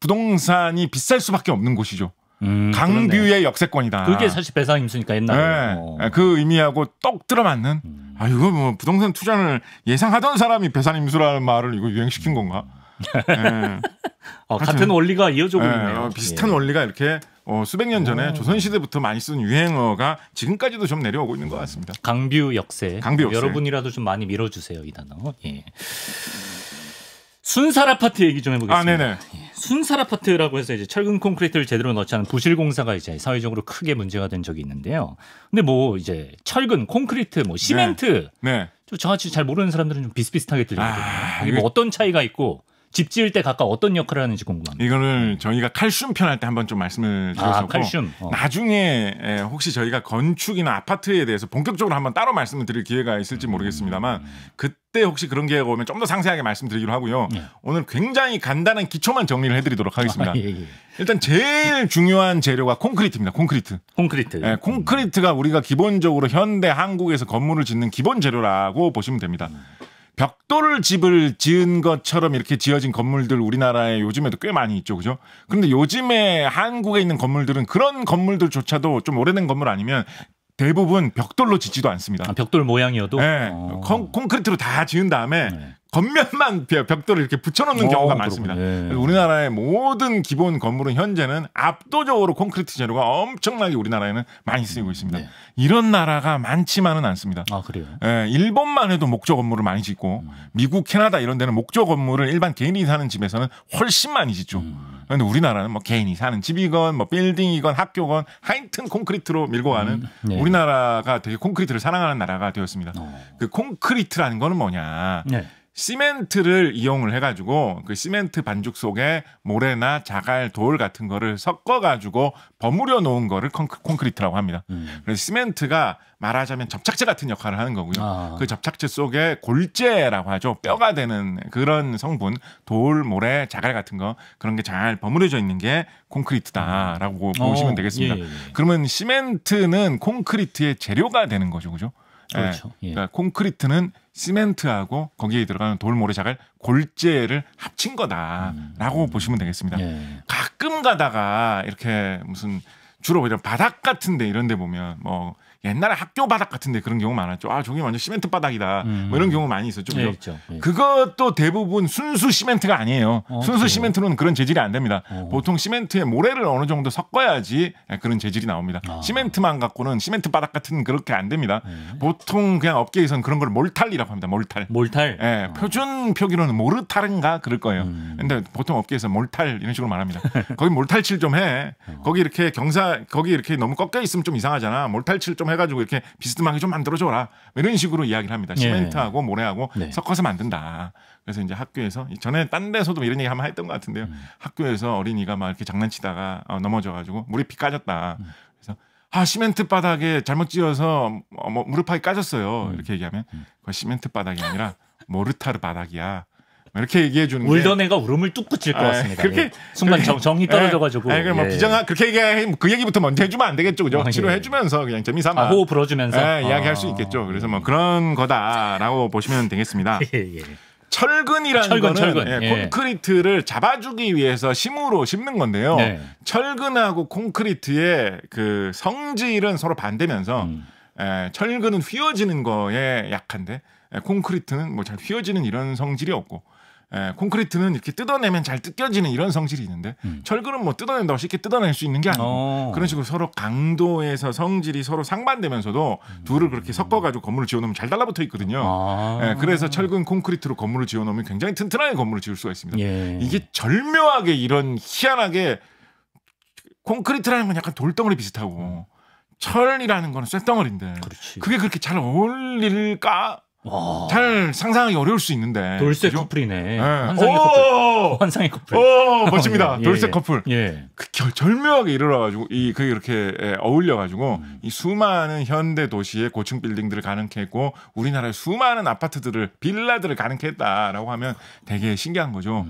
부동산이 비쌀 수밖에 없는 곳이죠. 강뷰의 역세권이다. 그게 사실 배산 임수니까 옛날에. 그 의미하고 똑 들어맞는. 이거 뭐 부동산 투자를 예상하던 사람이 배산 임수라는 말을 이거 유행시킨 건가? 같은 원리가 이어지고 있네요. 비슷한 원리가 이렇게 수백 년 전에 조선시대부터 많이 쓴 유행어가 지금까지도 좀 내려오고 있는 것 같습니다. 강뷰 역세. 여러분이라도 좀 많이 밀어주세요. 이 단어. 순살 아파트 얘기 좀 해보겠습니다. 순살 아파트라고 해서 이제 철근 콘크리트를 제대로 넣지 않은 부실 공사가 이제 사회적으로 크게 문제가 된 적이 있는데요. 근데 뭐 이제 철근, 콘크리트, 뭐 시멘트, 좀 저같이 잘 모르는 사람들은 좀 비슷비슷하게 들리거든요. 이게 뭐 어떤 차이가 있고 집 지을 때 각각 어떤 역할을 하는지 궁금합니다. 이거를 저희가 칼슘 편할 때 한번 좀 말씀을 드렸었고 칼슘. 나중에 혹시 저희가 건축이나 아파트에 대해서 본격적으로 한번 따로 말씀을 드릴 기회가 있을지 모르겠습니다만 그때 혹시 그런 기회가 오면 좀 더 상세하게 말씀드리기로 하고요. 오늘 굉장히 간단한 기초만 정리를 해드리도록 하겠습니다. 일단 제일 중요한 재료가 콘크리트입니다. 콘크리트. 콘크리트가 우리가 기본적으로 현대 한국에서 건물을 짓는 기본 재료라고 보시면 됩니다. 벽돌 집을 지은 것처럼 이렇게 지어진 건물들 우리나라에 요즘에도 꽤 많이 있죠, 그죠? 그런데 요즘에 한국에 있는 건물들은 그런 건물들조차도 좀 오래된 건물 아니면 대부분 벽돌로 짓지도 않습니다. 아, 벽돌 모양이어도 네, 콘크리트로 다 지은 다음에 네. 겉면만 벽돌을 이렇게 붙여놓는 경우가 많습니다. 네. 우리나라의 모든 기본 건물은 현재는 압도적으로 콘크리트 재료가 엄청나게 우리나라에는 많이 쓰이고 있습니다. 네. 이런 나라가 많지만은 않습니다. 아 그래요? 예, 일본만 해도 목조 건물을 많이 짓고 미국, 캐나다 이런 데는 목조 건물을 일반 개인이 사는 집에서는 훨씬 많이 짓죠. 그런데 우리나라는 뭐 개인이 사는 집이건 뭐 빌딩이건 학교건 하여튼 콘크리트로 밀고 가는 네. 우리나라가 되게 콘크리트를 사랑하는 나라가 되었습니다. 그 콘크리트라는 거는 뭐냐? 네. 시멘트를 이용을 해가지고 그 시멘트 반죽 속에 모래나 자갈, 돌 같은 거를 섞어가지고 버무려 놓은 거를 콘크리트라고 합니다. 그래서 시멘트가 말하자면 접착제 같은 역할을 하는 거고요. 그 접착제 속에 골재라고 하죠. 뼈가 되는 그런 성분, 돌, 모래, 자갈 같은 거 그런 게 잘 버무려져 있는 게 콘크리트다라고 보시면 되겠습니다. 예. 그러면 시멘트는 콘크리트의 재료가 되는 거죠, 그죠? 그렇죠. 예. 그러니까 콘크리트는 시멘트하고 거기에 들어가는 돌, 모래, 자갈, 골재를 합친 거다라고 보시면 되겠습니다. 예. 가끔 가다가 이렇게 무슨 주로 이런 바닥 같은데 이런 데 보면 뭐 옛날에 학교 바닥 같은데 그런 경우 많았죠. 아, 저기 완전 시멘트 바닥이다. 뭐 이런 경우 많이 있었죠. 예, 있죠. 예. 그것도 대부분 순수 시멘트가 아니에요. 순수 그래요? 시멘트는 그런 재질이 안 됩니다. 보통 시멘트에 모래를 어느 정도 섞어야지 그런 재질이 나옵니다. 시멘트만 갖고는 시멘트 바닥 같은 그렇게 안 됩니다. 보통 그냥 업계에서는 그런 걸 몰탈이라고 합니다. 몰탈. 몰탈. 예, 표준 표기로는 모르탈인가 그럴 거예요. 근데 보통 업계에서 몰탈 이런 식으로 말합니다. 거기 몰탈칠 좀 해. 거기 이렇게 거기 이렇게 너무 꺾여 있으면 좀 이상하잖아. 몰탈칠 좀 해가지고 이렇게 비스듬하게 좀 만들어줘라. 이런 식으로 이야기를 합니다. 시멘트하고 모래하고 네. 섞어서 만든다. 그래서 이제 학교에서 전에 딴 데서도 이런 얘기 한번 했던 것 같은데요. 학교에서 어린이가 막 이렇게 장난치다가 넘어져가지고 무릎이 까졌다. 그래서 시멘트 바닥에 잘못 지어서 뭐 무릎팍이 까졌어요. 이렇게 얘기하면 그 시멘트 바닥이 아니라 모르타르 바닥이야. 이렇게 얘기해 주는 게 울던 애가 울음을 뚝 그칠 것 같습니다. 그렇게 예. 순간 정이 떨어져가지고. 뭐 비정한 그렇게 얘기해 그 얘기부터 먼저 해주면 안 되겠죠, 그죠? 치료해주면서 그냥 재미삼아 호흡 불어주면서 이야기할 수 있겠죠. 그래서 뭐 그런 거다라고 보시면 되겠습니다. 예. 철근이라는 거는 예. 콘크리트를 잡아주기 위해서 심으로 심는 건데요. 네. 철근하고 콘크리트의 그 성질은 서로 반대면서 철근은 휘어지는 거에 약한데 콘크리트는 뭐 잘 휘어지는 이런 성질이 없고 콘크리트는 이렇게 뜯어내면 잘 뜯겨지는 이런 성질이 있는데 철근은 뭐 뜯어낸다고 쉽게 뜯어낼 수 있는 게 아니고 그런 식으로 서로 강도에서 성질이 서로 상반되면서도 둘을 그렇게 섞어가지고 건물을 지어놓으면 잘 달라붙어 있거든요. 그래서 철근 콘크리트로 건물을 지어놓으면 굉장히 튼튼하게 건물을 지을 수가 있습니다. 예. 이게 절묘하게 이런 희한하게 콘크리트라는 건 약간 돌덩어리 비슷하고 철이라는 건 쇳덩어리인데 그렇지. 그게 그렇게 잘 어울릴까? 잘 상상하기 어려울 수 있는데 돌쇠 그죠? 커플이네. 환상의 커플. 환상의 커플. 멋집니다. 예. 돌쇠 커플. 예. 절묘하게 이루어가지고 그게 이렇게 어울려가지고 이 수많은 현대 도시의 고층 빌딩들을 가능케 했고 우리나라의 수많은 아파트들을 빌라들을 가능케 했다라고 하면 되게 신기한 거죠.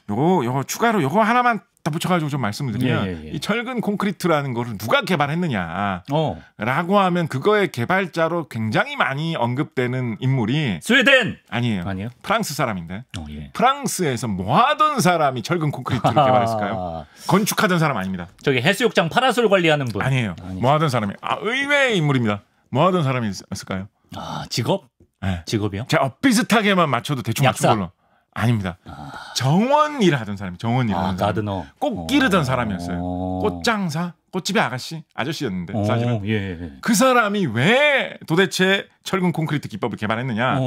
요거 추가로 요거 하나만 다 붙여가지고 좀 말씀을 드리면 이 철근 콘크리트라는 거를 누가 개발했느냐라고 하면 그거의 개발자로 굉장히 많이 언급되는 인물이 스웨덴 아니에요. 프랑스 사람인데 프랑스에서 뭐 하던 사람이 철근 콘크리트를 개발했을까요? 건축하던 사람 아닙니다. 저기 해수욕장 파라솔 관리하는 분 아니에요. 뭐 하던 사람이 의외의 인물입니다. 뭐 하던 사람이 있을까요? 직업? 네. 직업이요? 제가 비슷하게만 맞춰도 대충 맞춘 걸로. 아닙니다. 정원 일을 하던 사람이 정원 일을 하던 가드너. 꽃 기르던 사람이었어요. 꽃장사, 꽃집의 아저씨였는데 사실은 그 사람이 왜 도대체 철근 콘크리트 기법을 개발했느냐?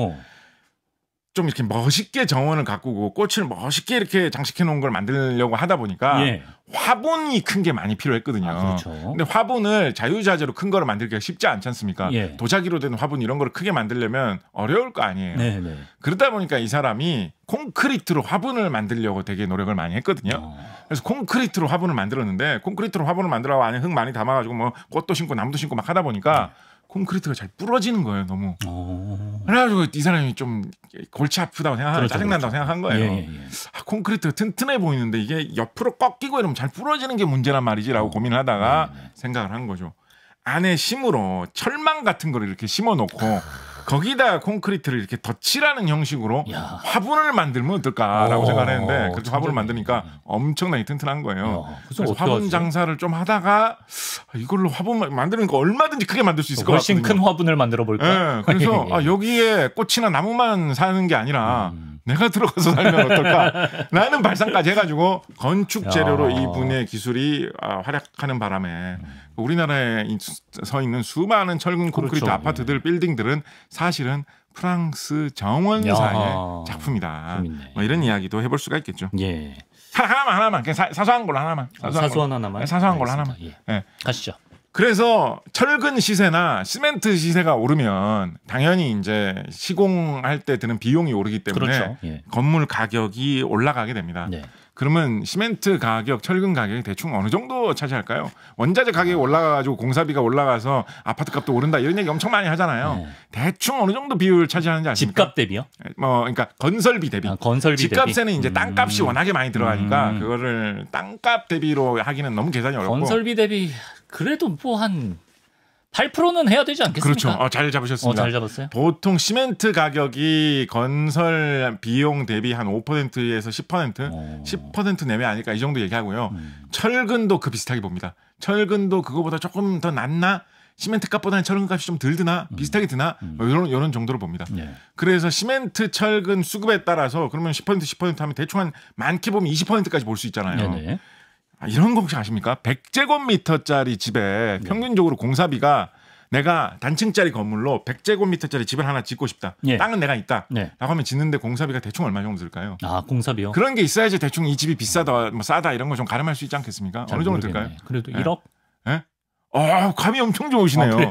좀 이렇게 멋있게 정원을 가꾸고 꽃을 멋있게 이렇게 장식해 놓은 걸 만들려고 하다 보니까 화분이 큰 게 많이 필요했거든요. 그렇죠. 근데 화분을 자유자재로 큰 거를 만들기가 쉽지 않지 않습니까? 도자기로 된 화분 이런 거를 크게 만들려면 어려울 거 아니에요. 그러다 보니까 이 사람이 콘크리트로 화분을 만들려고 되게 노력을 많이 했거든요. 그래서 콘크리트로 화분을 만들었는데 콘크리트로 화분을 만들라고 안에 흙 많이 담아가지고 뭐 꽃도 심고 나무도 심고 막 하다 보니까 콘크리트가 잘 부러지는 거예요, 너무. 그래가지고 이 사람이 좀 골치 아프다고 생각하고 짜증난다고 생각한 거예요. 콘크리트가 튼튼해 보이는데 이게 옆으로 꺾이고 이러면 잘 부러지는 게 문제란 말이지라고 고민을 하다가 생각을 한 거죠. 안에 심으로 철망 같은 거를 이렇게 심어놓고 거기다 콘크리트를 이렇게 덧칠하는 형식으로 야. 화분을 만들면 어떨까라고 생각을 했는데 그렇게 화분을 천재네. 만드니까 엄청나게 튼튼한 거예요. 그래서 그래서 어떻게 화분 하지? 장사를 좀 하다가 이걸로 화분 만드는 거 얼마든지 크게 만들 수 있을 것 훨씬 같거든요. 큰 화분을 만들어 볼까? 네, 그래서 여기에 꽃이나 나무만 사는 게 아니라 내가 들어가서 살면 어떨까? 라는 발상까지 해가지고 건축 재료로 야. 이분의 기술이 활약하는 바람에 우리나라에 서 있는 수많은 철근 콘크리트 그렇죠. 아파트들, 빌딩들은 사실은 프랑스 정원사의 야. 작품이다. 재밌네. 뭐 이런 이야기도 해볼 수가 있겠죠. 예. 하나만 그냥 사소한 걸로 하나만. 사소한 하나만. 사소한 걸로 알겠습니다. 하나만. 예. 예. 가시죠. 그래서 철근 시세나 시멘트 시세가 오르면 당연히 이제 시공할 때 드는 비용이 오르기 때문에 그렇죠. 예. 건물 가격이 올라가게 됩니다. 네. 그러면 시멘트 가격, 철근 가격이 대충 어느 정도 차지할까요? 원자재 가격이 올라가가지고 공사비가 올라가서 아파트 값도 오른다 이런 얘기 엄청 많이 하잖아요. 네. 대충 어느 정도 비율 차지하는지 아십니까? 집값 대비요? 뭐 그러니까 건설비 대비. 건설비 집값에는 대비? 이제 땅값이 워낙에 많이 들어가니까 그거를 땅값 대비로 하기는 너무 계산이 어렵고. 건설비 대비 그래도 뭐 한 8%는 해야 되지 않겠습니까? 그렇죠. 잘 잡으셨습니다. 잘 잡았어요. 보통 시멘트 가격이 건설 비용 대비 한 5%에서 10%, 10% 내외 아닐까 이 정도 얘기하고요. 철근도 그 비슷하게 봅니다. 철근도 그거보다 조금 더 낫나? 시멘트 값보다는 철근 값이 좀 덜 드나? 비슷하게 드나? 뭐 이런 정도로 봅니다. 네. 그래서 시멘트, 철근 수급에 따라서 그러면 10% 하면 대충 한 많게 보면 20%까지 볼 수 있잖아요. 네네. 이런 거 혹시 아십니까? 100제곱미터짜리 집에 평균적으로 공사비가 내가 단층짜리 건물로 100제곱미터짜리 집을 하나 짓고 싶다. 예. 땅은 내가 있다. 네. 라고 하면 짓는데 공사비가 대충 얼마 정도 들까요? 공사비요? 그런 게 있어야지 대충 이 집이 비싸다, 뭐 싸다 이런 거 좀 가늠할 수 있지 않겠습니까? 잘 어느 정도 모르겠네. 들까요? 그래도 네. 1억? 예? 감이 엄청 좋으시네요. 그래요?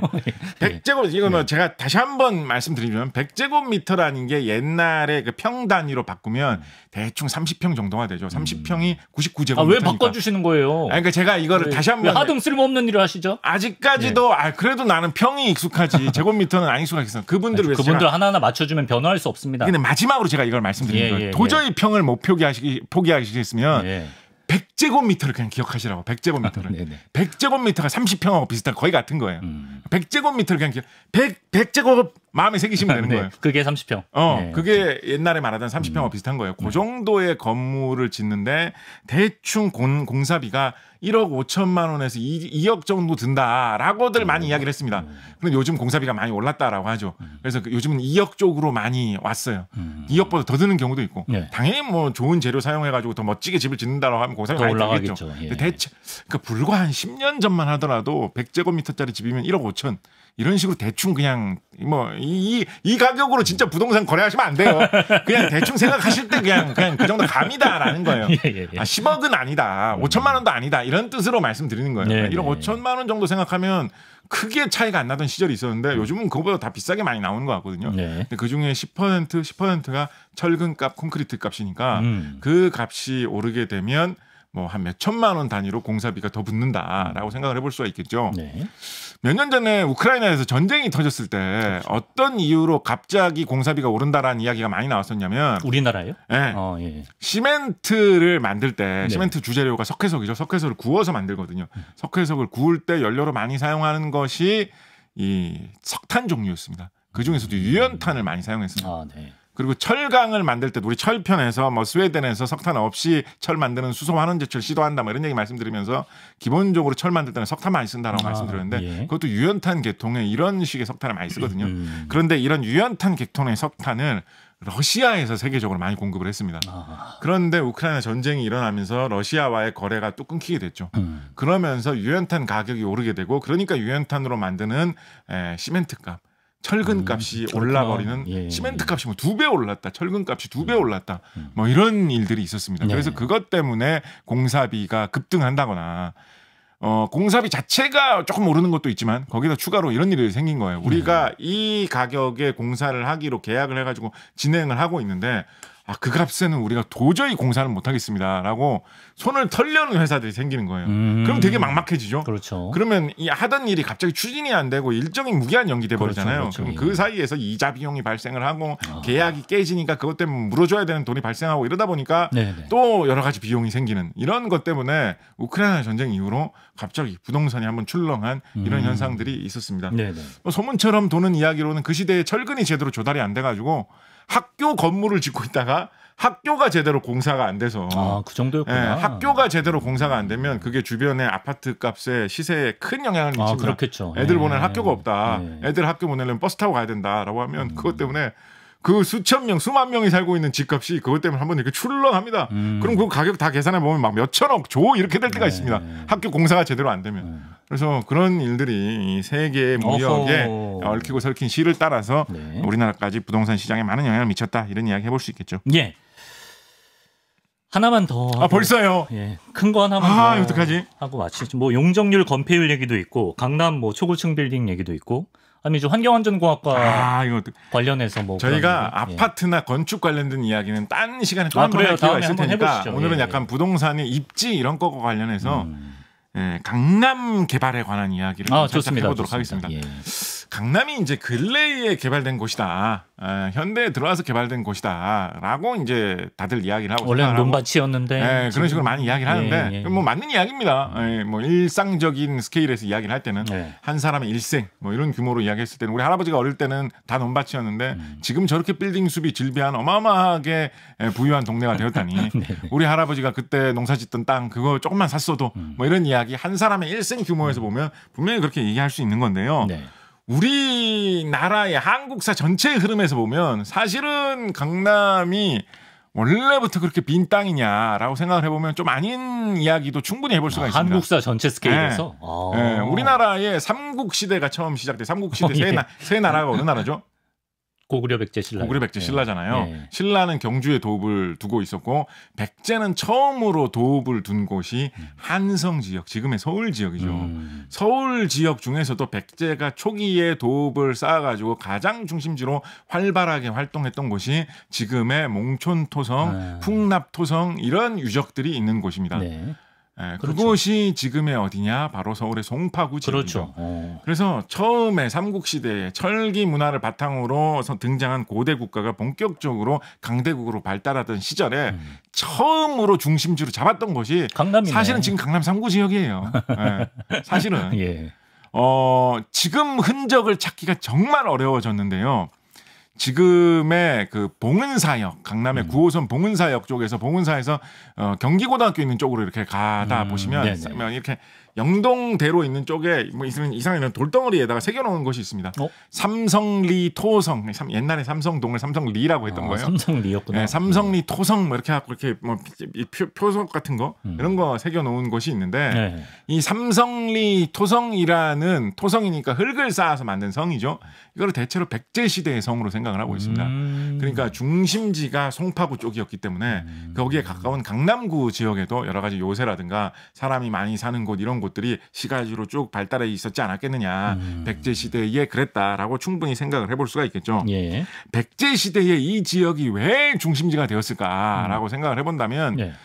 100제곱 이거 뭐 제가 다시 한번 말씀드리면 100제곱미터라는 게 옛날에 그 평 단위로 바꾸면 대충 30평 정도가 되죠. 30평이 99제곱미터. 왜 바꿔주시는 거예요? 그러니까 제가 이거를 다시 왜 한번 하등 쓸모없는 일을 하시죠? 아직까지도 그래도 나는 평이 익숙하지 제곱미터는 안 익숙하겠어. 그분들을 위해서 그분들 제가 하나하나 맞춰주면 변화할 수 없습니다. 근데 마지막으로 제가 이걸 말씀드리는 거예요. 예. 도저히 평을 못 포기하시겠으면 예. 100제곱미터를 그냥 기억하시라고. 100제곱미터를. 네네. 100제곱미터가 30평하고 비슷한 거의 같은 거예요. 100제곱미터를 그냥 100제곱 마음에 새기시면 되는 거예요. 그게 30평. 네. 그게 옛날에 말하던 30평하고 비슷한 거예요. 그 정도의 건물을 짓는데 대충 공사비가 1억 5천만 원에서 2억 정도 든다라고들 많이 이야기를 했습니다. 그런데 요즘 공사비가 많이 올랐다라고 하죠. 그래서 요즘은 2억 쪽으로 많이 왔어요. 2억보다 더 드는 경우도 있고. 네. 당연히 뭐 좋은 재료 사용해가지고 더 멋지게 집을 짓는다라고 하면 공사비 더 많이 올라가겠죠. 들겠죠. 예. 근데 대체 그러니까 불과 한 10년 전만 하더라도 100제곱미터짜리 집이면 1억 5천. 이런 식으로 대충 그냥 뭐 이 가격으로 진짜 부동산 거래하시면 안 돼요. 그냥 대충 생각하실 때 그냥 그 정도 감이다라는 거예요. 예. 10억은 아니다. 5천만 원도 아니다. 이런 뜻으로 말씀드리는 거예요. 네, 1억 네. 5천만 원 정도 생각하면 크게 차이가 안 나던 시절이 있었는데 요즘은 그거보다 다 비싸게 많이 나오는 것 같거든요. 네. 근데 그중에 10%가 철근값, 콘크리트 값이니까 그 값이 오르게 되면 뭐 한 몇 천만 원 단위로 공사비가 더 붙는다라고 생각을 해볼 수가 있겠죠. 네. 몇 년 전에 우크라이나에서 전쟁이 터졌을 때 그렇죠. 어떤 이유로 갑자기 공사비가 오른다라는 이야기가 많이 나왔었냐면 우리나라요? 예, 예. 시멘트를 만들 때 네. 시멘트 주재료가 석회석이죠. 석회석을 구워서 만들거든요. 석회석을 구울 때 연료로 많이 사용하는 것이 이 석탄 종류였습니다. 그 중에서도 유연탄을 많이 사용했습니다. 네. 그리고 철강을 만들 때 우리 철편에서 뭐 스웨덴에서 석탄 없이 철 만드는 수소 환원제철 시도한다 뭐 이런 얘기 말씀드리면서 기본적으로 철 만들 때는 석탄 많이 쓴다라고 말씀드렸는데 예. 그것도 유연탄 계통의 이런 식의 석탄을 많이 쓰거든요. 그런데 이런 유연탄 계통의 석탄을 러시아에서 세계적으로 많이 공급을 했습니다. 그런데 우크라이나 전쟁이 일어나면서 러시아와의 거래가 또 끊기게 됐죠. 그러면서 유연탄 가격이 오르게 되고 그러니까 유연탄으로 만드는 시멘트 값 철근 값이 올라버리는 예. 시멘트 값이 뭐 2배 올랐다. 철근 값이 2배 올랐다. 뭐 이런 일들이 있었습니다. 네. 그래서 그것 때문에 공사비가 급등한다거나 공사비 자체가 조금 오르는 것도 있지만 거기다 추가로 이런 일이 생긴 거예요. 우리가 이 가격에 공사를 하기로 계약을 해가지고 진행을 하고 있는데 그 값에는 우리가 도저히 공사를 못 하겠습니다라고 손을 털려는 회사들이 생기는 거예요. 그럼 되게 막막해지죠. 그렇죠. 그러면 이 하던 일이 갑자기 추진이 안 되고 일정이 무기한 연기돼 버리잖아요. 그렇죠. 그럼 그 사이에서 이자 비용이 발생을 하고 계약이 깨지니까 그것 때문에 물어줘야 되는 돈이 발생하고 이러다 보니까 네네. 또 여러 가지 비용이 생기는 이런 것 때문에 우크라이나 전쟁 이후로 갑자기 부동산이 한번 출렁한 이런 현상들이 있었습니다. 네네. 소문처럼 도는 이야기로는 그 시대에 철근이 제대로 조달이 안 돼가지고 학교 건물을 짓고 있다가 학교가 제대로 공사가 안 돼서 그 정도였구나. 학교가 제대로 공사가 안 되면 그게 주변의 아파트 값에 시세에 큰 영향을 미칩니다. 그렇겠죠. 애들 보낼 학교가 없다. 애들 학교 보내려면 버스 타고 가야 된다라고 하면 그것 때문에 그 수천 명, 수만 명이 살고 있는 집값이 그것 때문에 한번 이렇게 출렁합니다. 그럼 그 가격 다 계산해 보면 막 몇천억, 조 이렇게 될 때가 있습니다. 학교 공사가 제대로 안 되면. 그래서 그런 일들이 이 세계 무역에 얽히고 설킨 시를 따라서 우리나라까지 부동산 시장에 많은 영향을 미쳤다. 이런 이야기 해볼 수 있겠죠. 예. 하나만 더. 벌써요. 예. 큰 거 하나만 더. 어떡하지? 하고 마치죠. 뭐 용적률 건폐율 얘기도 있고 강남 뭐 초고층 빌딩 얘기도 있고 아니 저 환경안전공학과 이거 관련해서 뭐 저희가 아파트나 건축 관련된 이야기는 딴 시간에 또 한번 할 기회가 있을 테니까 오늘은 약간 부동산의 입지 이런 거과 관련해서 강남 개발에 관한 이야기를 살짝 해보도록 하겠습니다. 강남이 이제 근래에 개발된 곳이다. 현대에 들어와서 개발된 곳이다라고 이제 다들 이야기를 하고 원래는 논밭이었는데 그런 식으로 많이 이야기를 하는데 뭐 맞는 이야기입니다. 뭐 일상적인 스케일에서 이야기를 할 때는 한 사람의 일생 뭐 이런 규모로 이야기했을 때는 우리 할아버지가 어릴 때는 다 논밭이었는데 지금 저렇게 빌딩 숲이 질비한 어마어마하게 부유한 동네가 되었다니 우리 할아버지가 그때 농사짓던 땅 그거 조금만 샀어도 뭐 이런 이야기 한 사람의 일생 규모에서 보면 분명히 그렇게 얘기할 수 있는 건데요. 우리나라의 한국사 전체의 흐름에서 보면 사실은 강남이 원래부터 그렇게 빈 땅이냐라고 생각을 해보면 좀 아닌 이야기도 충분히 해볼 수가 있습니다. 한국사 전체 스케일에서? 우리나라의 삼국시대가 처음 시작돼. 삼국시대 세 나라가 어느 나라죠? 고구려 백제 신라. 고구려 백제 신라잖아요. 신라는 경주에 도읍을 두고 있었고 백제는 처음으로 도읍을 둔 곳이 한성 지역, 지금의 서울 지역이죠. 서울 지역 중에서도 백제가 초기에 도읍을 쌓아가지고 가장 중심지로 활발하게 활동했던 곳이 지금의 몽촌토성, 풍납토성 이런 유적들이 있는 곳입니다. 그곳이 지금의 어디냐? 바로 서울의 송파구 지역이죠. 그래서 처음에 삼국시대에 철기 문화를 바탕으로 등장한 고대 국가가 본격적으로 강대국으로 발달하던 시절에 처음으로 중심지로 잡았던 곳이 강남이네. 사실은 지금 강남 3구 지역이에요. 사실은 지금 흔적을 찾기가 정말 어려워졌는데요. 지금의 그 봉은사역, 강남의 9호선 봉은사역 쪽에서 봉은사에서 경기고등학교 있는 쪽으로 이렇게 가다 보시면 이렇게 영동대로 있는 쪽에 뭐 이상한 이런 돌덩어리에다가 새겨놓은 곳이 있습니다. 삼성리 토성, 옛날에 삼성동을 삼성리라고 했던 거예요. 삼성리였구나. 삼성리 토성 뭐 이렇게 하고 이렇게 뭐 표석 같은 거 이런 거 새겨놓은 곳이 있는데 이 삼성리 토성이라는 토성이니까 흙을 쌓아서 만든 성이죠. 이걸 대체로 백제 시대의 성으로 생각을 하고 있습니다. 그러니까 중심지가 송파구 쪽이었기 때문에 거기에 가까운 강남구 지역에도 여러 가지 요새라든가 사람이 많이 사는 곳 이런 곳들이 시가지로 쭉 발달해 있었지 않았겠느냐. 백제 시대에 그랬다라고 충분히 생각을 해볼 수가 있겠죠. 백제 시대에 이 지역이 왜 중심지가 되었을까라고 생각을 해본다면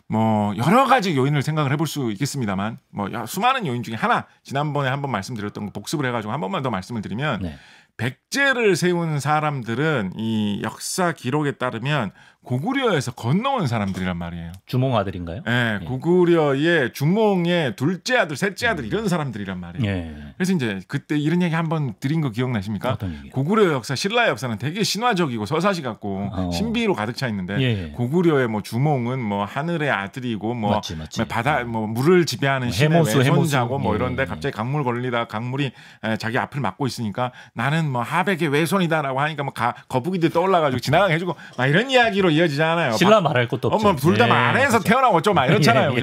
뭐 여러 가지 요인을 생각을 해볼 수 있겠습니다만 뭐 수많은 요인 중에 하나 지난번에 한번 말씀드렸던 거 복습을 해가지고 한 번만 더 말씀을 드리면 백제를 세운 사람들은 이 역사 기록에 따르면 고구려에서 건너온 사람들이란 말이에요. 주몽 아들인가요? 네, 고구려의 주몽의 둘째 아들, 셋째 아들 이런 사람들이란 말이에요. 그래서 이제 그때 이런 얘기 한번 드린 거 기억나십니까? 고구려 역사, 신라 역사는 되게 신화적이고 서사시 같고 신비로 가득 차 있는데 고구려의 뭐 주몽은 뭐 하늘의 아들이고 뭐 바다 뭐 물을 지배하는 신의 외손자고 뭐 이런데 갑자기 강물 걸리다 강물이 자기 앞을 막고 있으니까 나는 뭐 하백의 외손이다라고 하니까 뭐 거북이들 떠올라가지고 지나가게 해주고 막 이런 이야기로 이어지잖아요. 신라 말할 것도 없죠. 둘 다 말해서 태어나고 좀 이렇잖아요.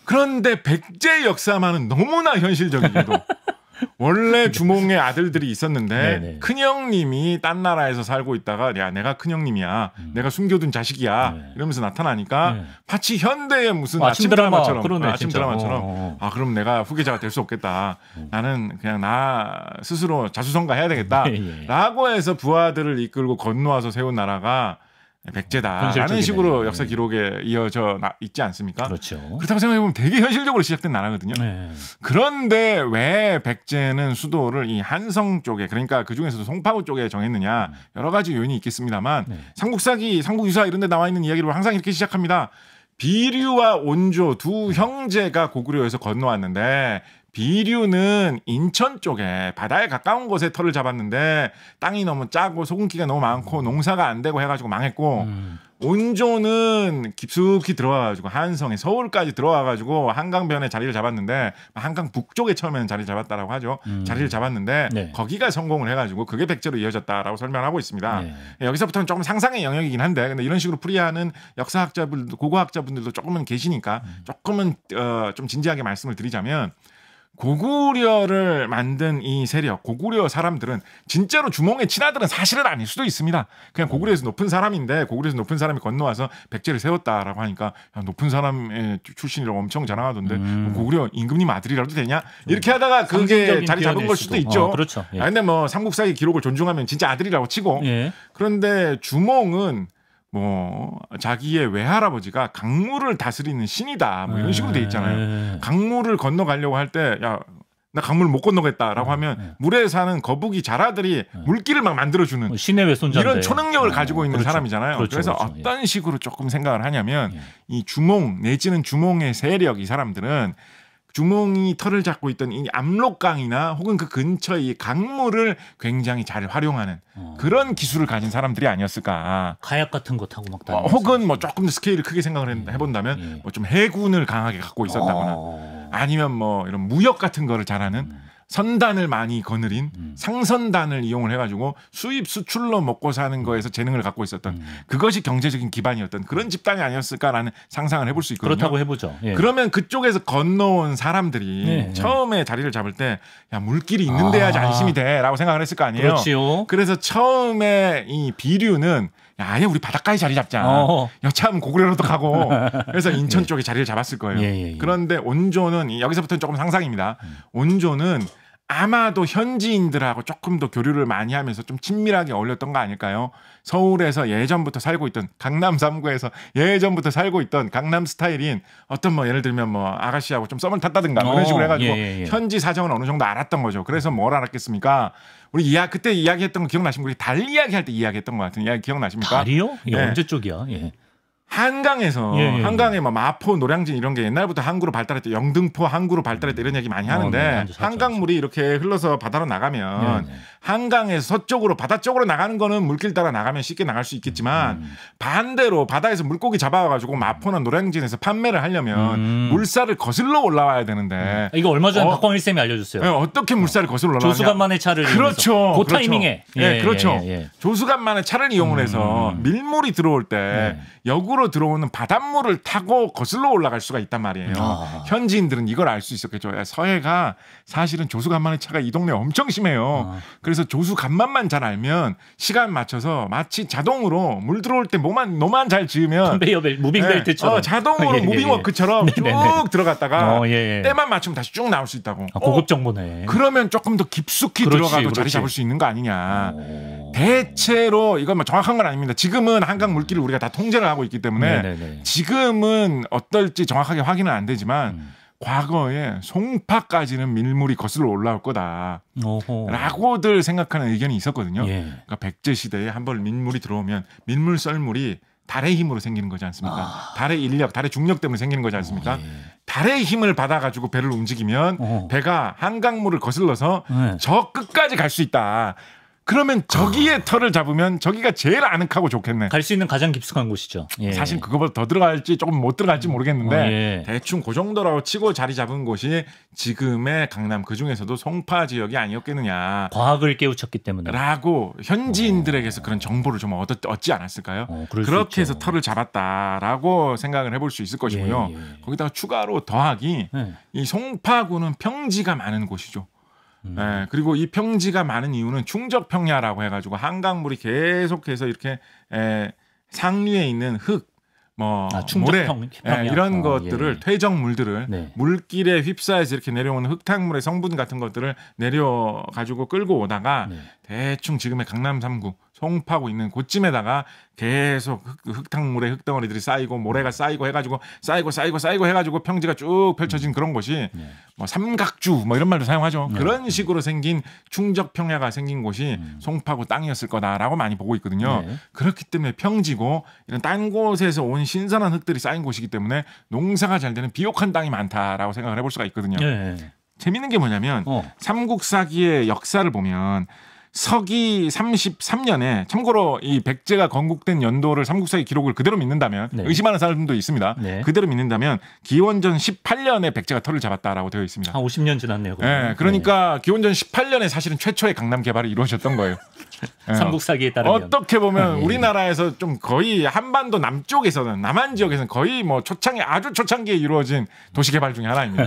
그런데 백제 역사만은 너무나 현실적이게도 원래 주몽의 아들들이 있었는데 큰형님이 딴 나라에서 살고 있다가 야 내가 큰형님이야. 내가 숨겨둔 자식이야. 이러면서 나타나니까 마치 현대의 무슨 아침 드라마처럼 그럼 내가 후계자가 될 수 없겠다. 나는 그냥 나 스스로 자수성가해야 되겠다. 라고 해서 부하들을 이끌고 건너와서 세운 나라가 백제다라는 현실적이네. 식으로 역사 기록에 이어져 있지 않습니까? 그렇죠. 그렇다고 생각해보면 되게 현실적으로 시작된 나라거든요. 네. 그런데 왜 백제는 수도를 이 한성 쪽에, 그러니까 그 중에서도 송파구 쪽에 정했느냐, 여러 가지 요인이 있겠습니다만 네. 삼국사기, 삼국유사 이런 데 나와 있는 이야기를 항상 이렇게 시작합니다. 비류와 온조 두 형제가 고구려에서 건너왔는데, 비류는 인천 쪽에 바다에 가까운 곳에 터를 잡았는데 땅이 너무 짜고 소금기가 너무 많고 농사가 안 되고 해가지고 망했고, 온조는 깊숙이 들어와가지고 한성에 서울까지 들어와가지고 한강변에 자리를 잡았는데, 한강 북쪽에 처음에는 자리를 잡았다라고 하죠. 자리를 잡았는데 네. 거기가 성공을 해가지고 그게 백제로 이어졌다라고 설명하고 있습니다. 네. 여기서부터는 조금 상상의 영역이긴 한데, 근데 이런 식으로 풀이하는 역사학자분들도, 고고학자분들도 조금은 계시니까 조금은 좀 진지하게 말씀을 드리자면, 고구려를 만든 이 세력, 고구려 사람들은 진짜로 주몽의 친아들은 사실은 아닐 수도 있습니다. 그냥 고구려에서 높은 사람인데, 고구려에서 높은 사람이 건너와서 백제를 세웠다라고 하니까, 야, 높은 사람의 출신이라고 엄청 자랑하던데 고구려 임금님 아들이라도 되냐? 이렇게 하다가 그게 상징적인 자리 잡은 걸 수도 있죠. 그렇죠. 예. 근데 뭐 삼국사의 기록을 존중하면 진짜 아들이라고 치고, 예. 그런데 주몽은 뭐 자기의 외할아버지가 강물을 다스리는 신이다, 뭐 이런 식으로 돼 있잖아요. 강물을 건너가려고 할 때, 야, 나 강물 못 건너겠다라고 하면 물에 사는 거북이 자라들이 물길을 막 만들어주는 신의 외손자인데 이런 초능력을 가지고 있는 그렇죠. 사람이잖아요. 그렇죠, 그래서 그렇죠. 어떤 식으로 조금 생각을 하냐면, 예. 이 주몽 내지는 주몽의 세력, 이 사람들은 주몽이 털을 잡고 있던 이 압록강이나 혹은 그 근처의 이 강물을 굉장히 잘 활용하는 그런 기술을 가진 사람들이 아니었을까. 카약 같은 거 타고 막 다니면서. 혹은 뭐 조금 더 스케일을 크게 생각을 해본다면 예. 뭐 좀 해군을 강하게 갖고 있었다거나, 아니면 뭐 이런 무역 같은 거를 잘하는, 선단을 많이 거느린 상선단을 이용을 해가지고 수입 수출로 먹고 사는 거에서 재능을 갖고 있었던, 그것이 경제적인 기반이었던 그런 집단이 아니었을까라는 상상을 해볼 수 있거든요. 그렇다고 해보죠. 예. 그러면 그쪽에서 건너온 사람들이 네, 처음에 자리를 잡을 때, 야, 물길이 있는 데야지 안심이 돼라고 생각을 했을 거 아니에요. 그렇지요. 그래서 처음에 이 비류는, 야, 아예 우리 바닷가에 자리 잡자. 여차하면 고구려로도 가고. 그래서 인천 쪽에 자리를 잡았을 거예요. 예. 그런데 온조는, 여기서부터는 조금 상상입니다. 온조는 아마도 현지인들하고 조금 더 교류를 많이 하면서 좀 친밀하게 어울렸던 거 아닐까요? 서울에서 예전부터 살고 있던, 강남 3구에서 예전부터 살고 있던 강남 스타일인 어떤, 뭐 예를 들면 뭐 아가씨하고 좀 썸을 탔다든가 그런 식으로 해가지고 예. 현지 사정은 어느 정도 알았던 거죠. 그래서 뭘 알았겠습니까? 우리 그때 이야기했던 거 기억나십니까? 우리 달 이야기할 때 이야기했던 것 같은 이야기 기억나십니까? 달이요? 이게 네. 언제 쪽이야? 예. 한강에서 예. 한강에 뭐 마포, 노량진 이런 게 옛날부터 항구로 발달했대, 영등포 항구로 발달했대, 이런 얘기 많이 하는데, 네, 알죠. 한강물이 이렇게 흘러서 바다로 나가면 네. 한강에서 서쪽으로, 바다 쪽으로 나가는 거는 물길 따라 나가면 쉽게 나갈 수 있겠지만 반대로 바다에서 물고기 잡아가지고 마포나 노량진에서 판매를 하려면 물살을 거슬러 올라와야 되는데, 이거 얼마 전에 박광일 쌤이 알려줬어요. 어떻게 물살을 거슬러 올라가냐? 조수간만의 차를 그렇죠. 그 타이밍에. 예, 그렇죠. 예. 조수간만의 차를 이용을 해서 밀물이 들어올 때 역으로 들어오는 바닷물을 타고 거슬러 올라갈 수가 있단 말이에요. 현지인들은 이걸 알 수 있었겠죠. 서해가 사실은 조수간만의 차가 이 동네에 엄청 심해요. 그래서 조수간만만 잘 알면 시간 맞춰서 마치 자동으로 물 들어올 때 노만 잘 지으면 컨베이어 벨트, 무빙벨트처럼 자동으로 무빙워크처럼 쭉 들어갔다가 예. 때만 맞추면 다시 쭉 나올 수 있다고. 고급 정보네. 그러면 조금 더 깊숙이 들어가도 자리 잡을 수 있는 거 아니냐. 대체로 이건 뭐 정확한 건 아닙니다. 지금은 한강 물길을 우리가 다 통제를 하고 있기 때문에 지금은 어떨지 정확하게 확인은 안 되지만 과거에 송파까지는 밀물이 거슬러 올라올 거다라고들 생각하는 의견이 있었거든요. 그러니까 백제 시대에 한번 밀물이 들어오면 밀물 썰물이 달의 힘으로 생기는 거지 않습니까? 달의 인력, 달의 중력 때문에 생기는 거지 않습니까? 달의 힘을 받아가지고 배를 움직이면 배가 한강물을 거슬러서 저 끝까지 갈 수 있다. 그러면 저기에 털을 잡으면 저기가 제일 아늑하고 좋겠네. 갈 수 있는 가장 깊숙한 곳이죠. 사실 그거보다 더 들어갈지 조금 못 들어갈지 모르겠는데 대충 그 정도라고 치고 자리 잡은 곳이 지금의 강남, 그중에서도 송파 지역이 아니었겠느냐. 과학을 깨우쳤기 때문에. 라고 현지인들에게서 그런 정보를 좀 얻지 않았을까요? 그렇게 해서 털을 잡았다라고 생각을 해볼 수 있을 것이고요. 거기다가 추가로 더하기 이 송파구는 평지가 많은 곳이죠. 그리고 이 평지가 많은 이유는 충적평야라고 해가지고 한강물이 계속해서 이렇게 상류에 있는 흙, 모래 이런 것들을 퇴적물들을 물길에 휩싸여서 이렇게 내려오는 흙탕물의 성분 같은 것들을 내려가지고 끌고 오다가 대충 지금의 강남 3구 송파구 있는 그쯤에다가 계속 흙탕물에 흙덩어리들이 쌓이고 모래가 쌓이고 해가지고 쌓이고 해가지고 평지가 쭉 펼쳐진 그런 곳이 뭐 삼각주 뭐 이런 말도 사용하죠. 그런 식으로 생긴 충적 평야가 생긴 곳이 송파구 땅이었을 거다라고 많이 보고 있거든요. 그렇기 때문에 평지고 이런 딴 곳에서 온 신선한 흙들이 쌓인 곳이기 때문에 농사가 잘 되는 비옥한 땅이 많다라고 생각을 해볼 수가 있거든요. 재밌는 게 뭐냐면 삼국사기의 역사를 보면 서기 33년에 참고로 이 백제가 건국된 연도를 삼국사의 기록을 그대로 믿는다면 의심하는 사람도 있습니다. 그대로 믿는다면 기원전 18년에 백제가 털을 잡았다라고 되어 있습니다. 한 50년 지났네요. 네, 그러니까 기원전 18년에 사실은 최초의 강남 개발이 이루어졌던 거예요. 삼국사기에 따르면 어떻게 보면 우리나라에서 좀 거의 한반도 남쪽에서는 남한 지역에서는 거의 뭐 아주 초창기에 이루어진 도시 개발 중에 하나입니다.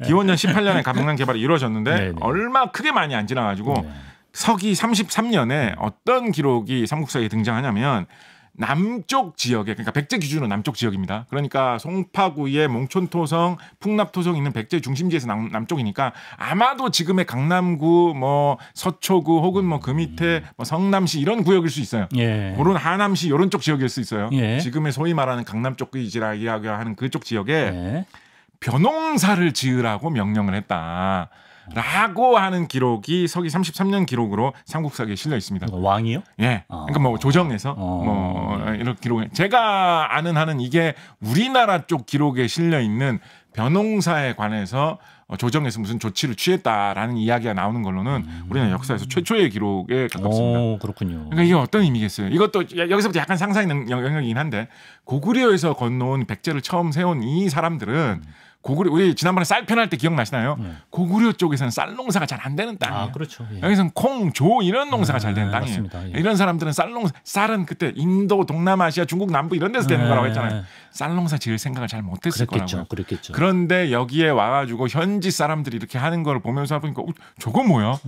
기원전 18년에 강남 개발이 이루어졌는데 얼마 크게 많이 안 지나가지고 서기 33년에 어떤 기록이 삼국사에 등장하냐면 남쪽 지역에 그러니까 백제 기준으로 남쪽 지역입니다. 그러니까 송파구의 몽촌토성, 풍납토성 있는 백제 중심지에서 남쪽이니까 아마도 지금의 강남구, 뭐 서초구 혹은 뭐 그 밑에 뭐 성남시 이런 구역일 수 있어요. 그런 하남시 이런 쪽 지역일 수 있어요. 지금의 소위 말하는 강남 쪽이지라 이야기하는 그쪽 지역에 벼농사를 지으라고 명령을 했다. 라고 하는 기록이 서기 33년 기록으로 삼국사기에 실려 있습니다. 왕이요? 예. 그러니까 뭐 조정에서 뭐 이런 기록. 제가 아는 한은 이게 우리나라 쪽 기록에 실려 있는 벼농사에 관해서 조정에서 무슨 조치를 취했다라는 이야기가 나오는 걸로는 우리나라 역사에서 최초의 기록에 가깝습니다. 그렇군요. 그러니까 이게 어떤 의미겠어요? 이것도 여기서부터 약간 상상의 영역이긴 한데 고구려에서 건너온 백제를 처음 세운 이 사람들은 고구려 우리 지난번에 쌀 편할 때 기억나시나요? 고구려 쪽에서는 쌀 농사가 잘 안 되는 땅이에요. 그렇죠. 여기서는 콩, 조 이런 농사가 잘 되는 땅이에요. 맞습니다. 이런 사람들은 쌀은 그때 인도, 동남아시아, 중국 남부 이런 데서 되는 거라고 했잖아요. 쌀 농사 지을 생각을 잘 못했을 거라고요. 그랬겠죠. 그런데 여기에 와가지고 현지 사람들이 이렇게 하는 걸 보면서 보니까 저거 뭐야?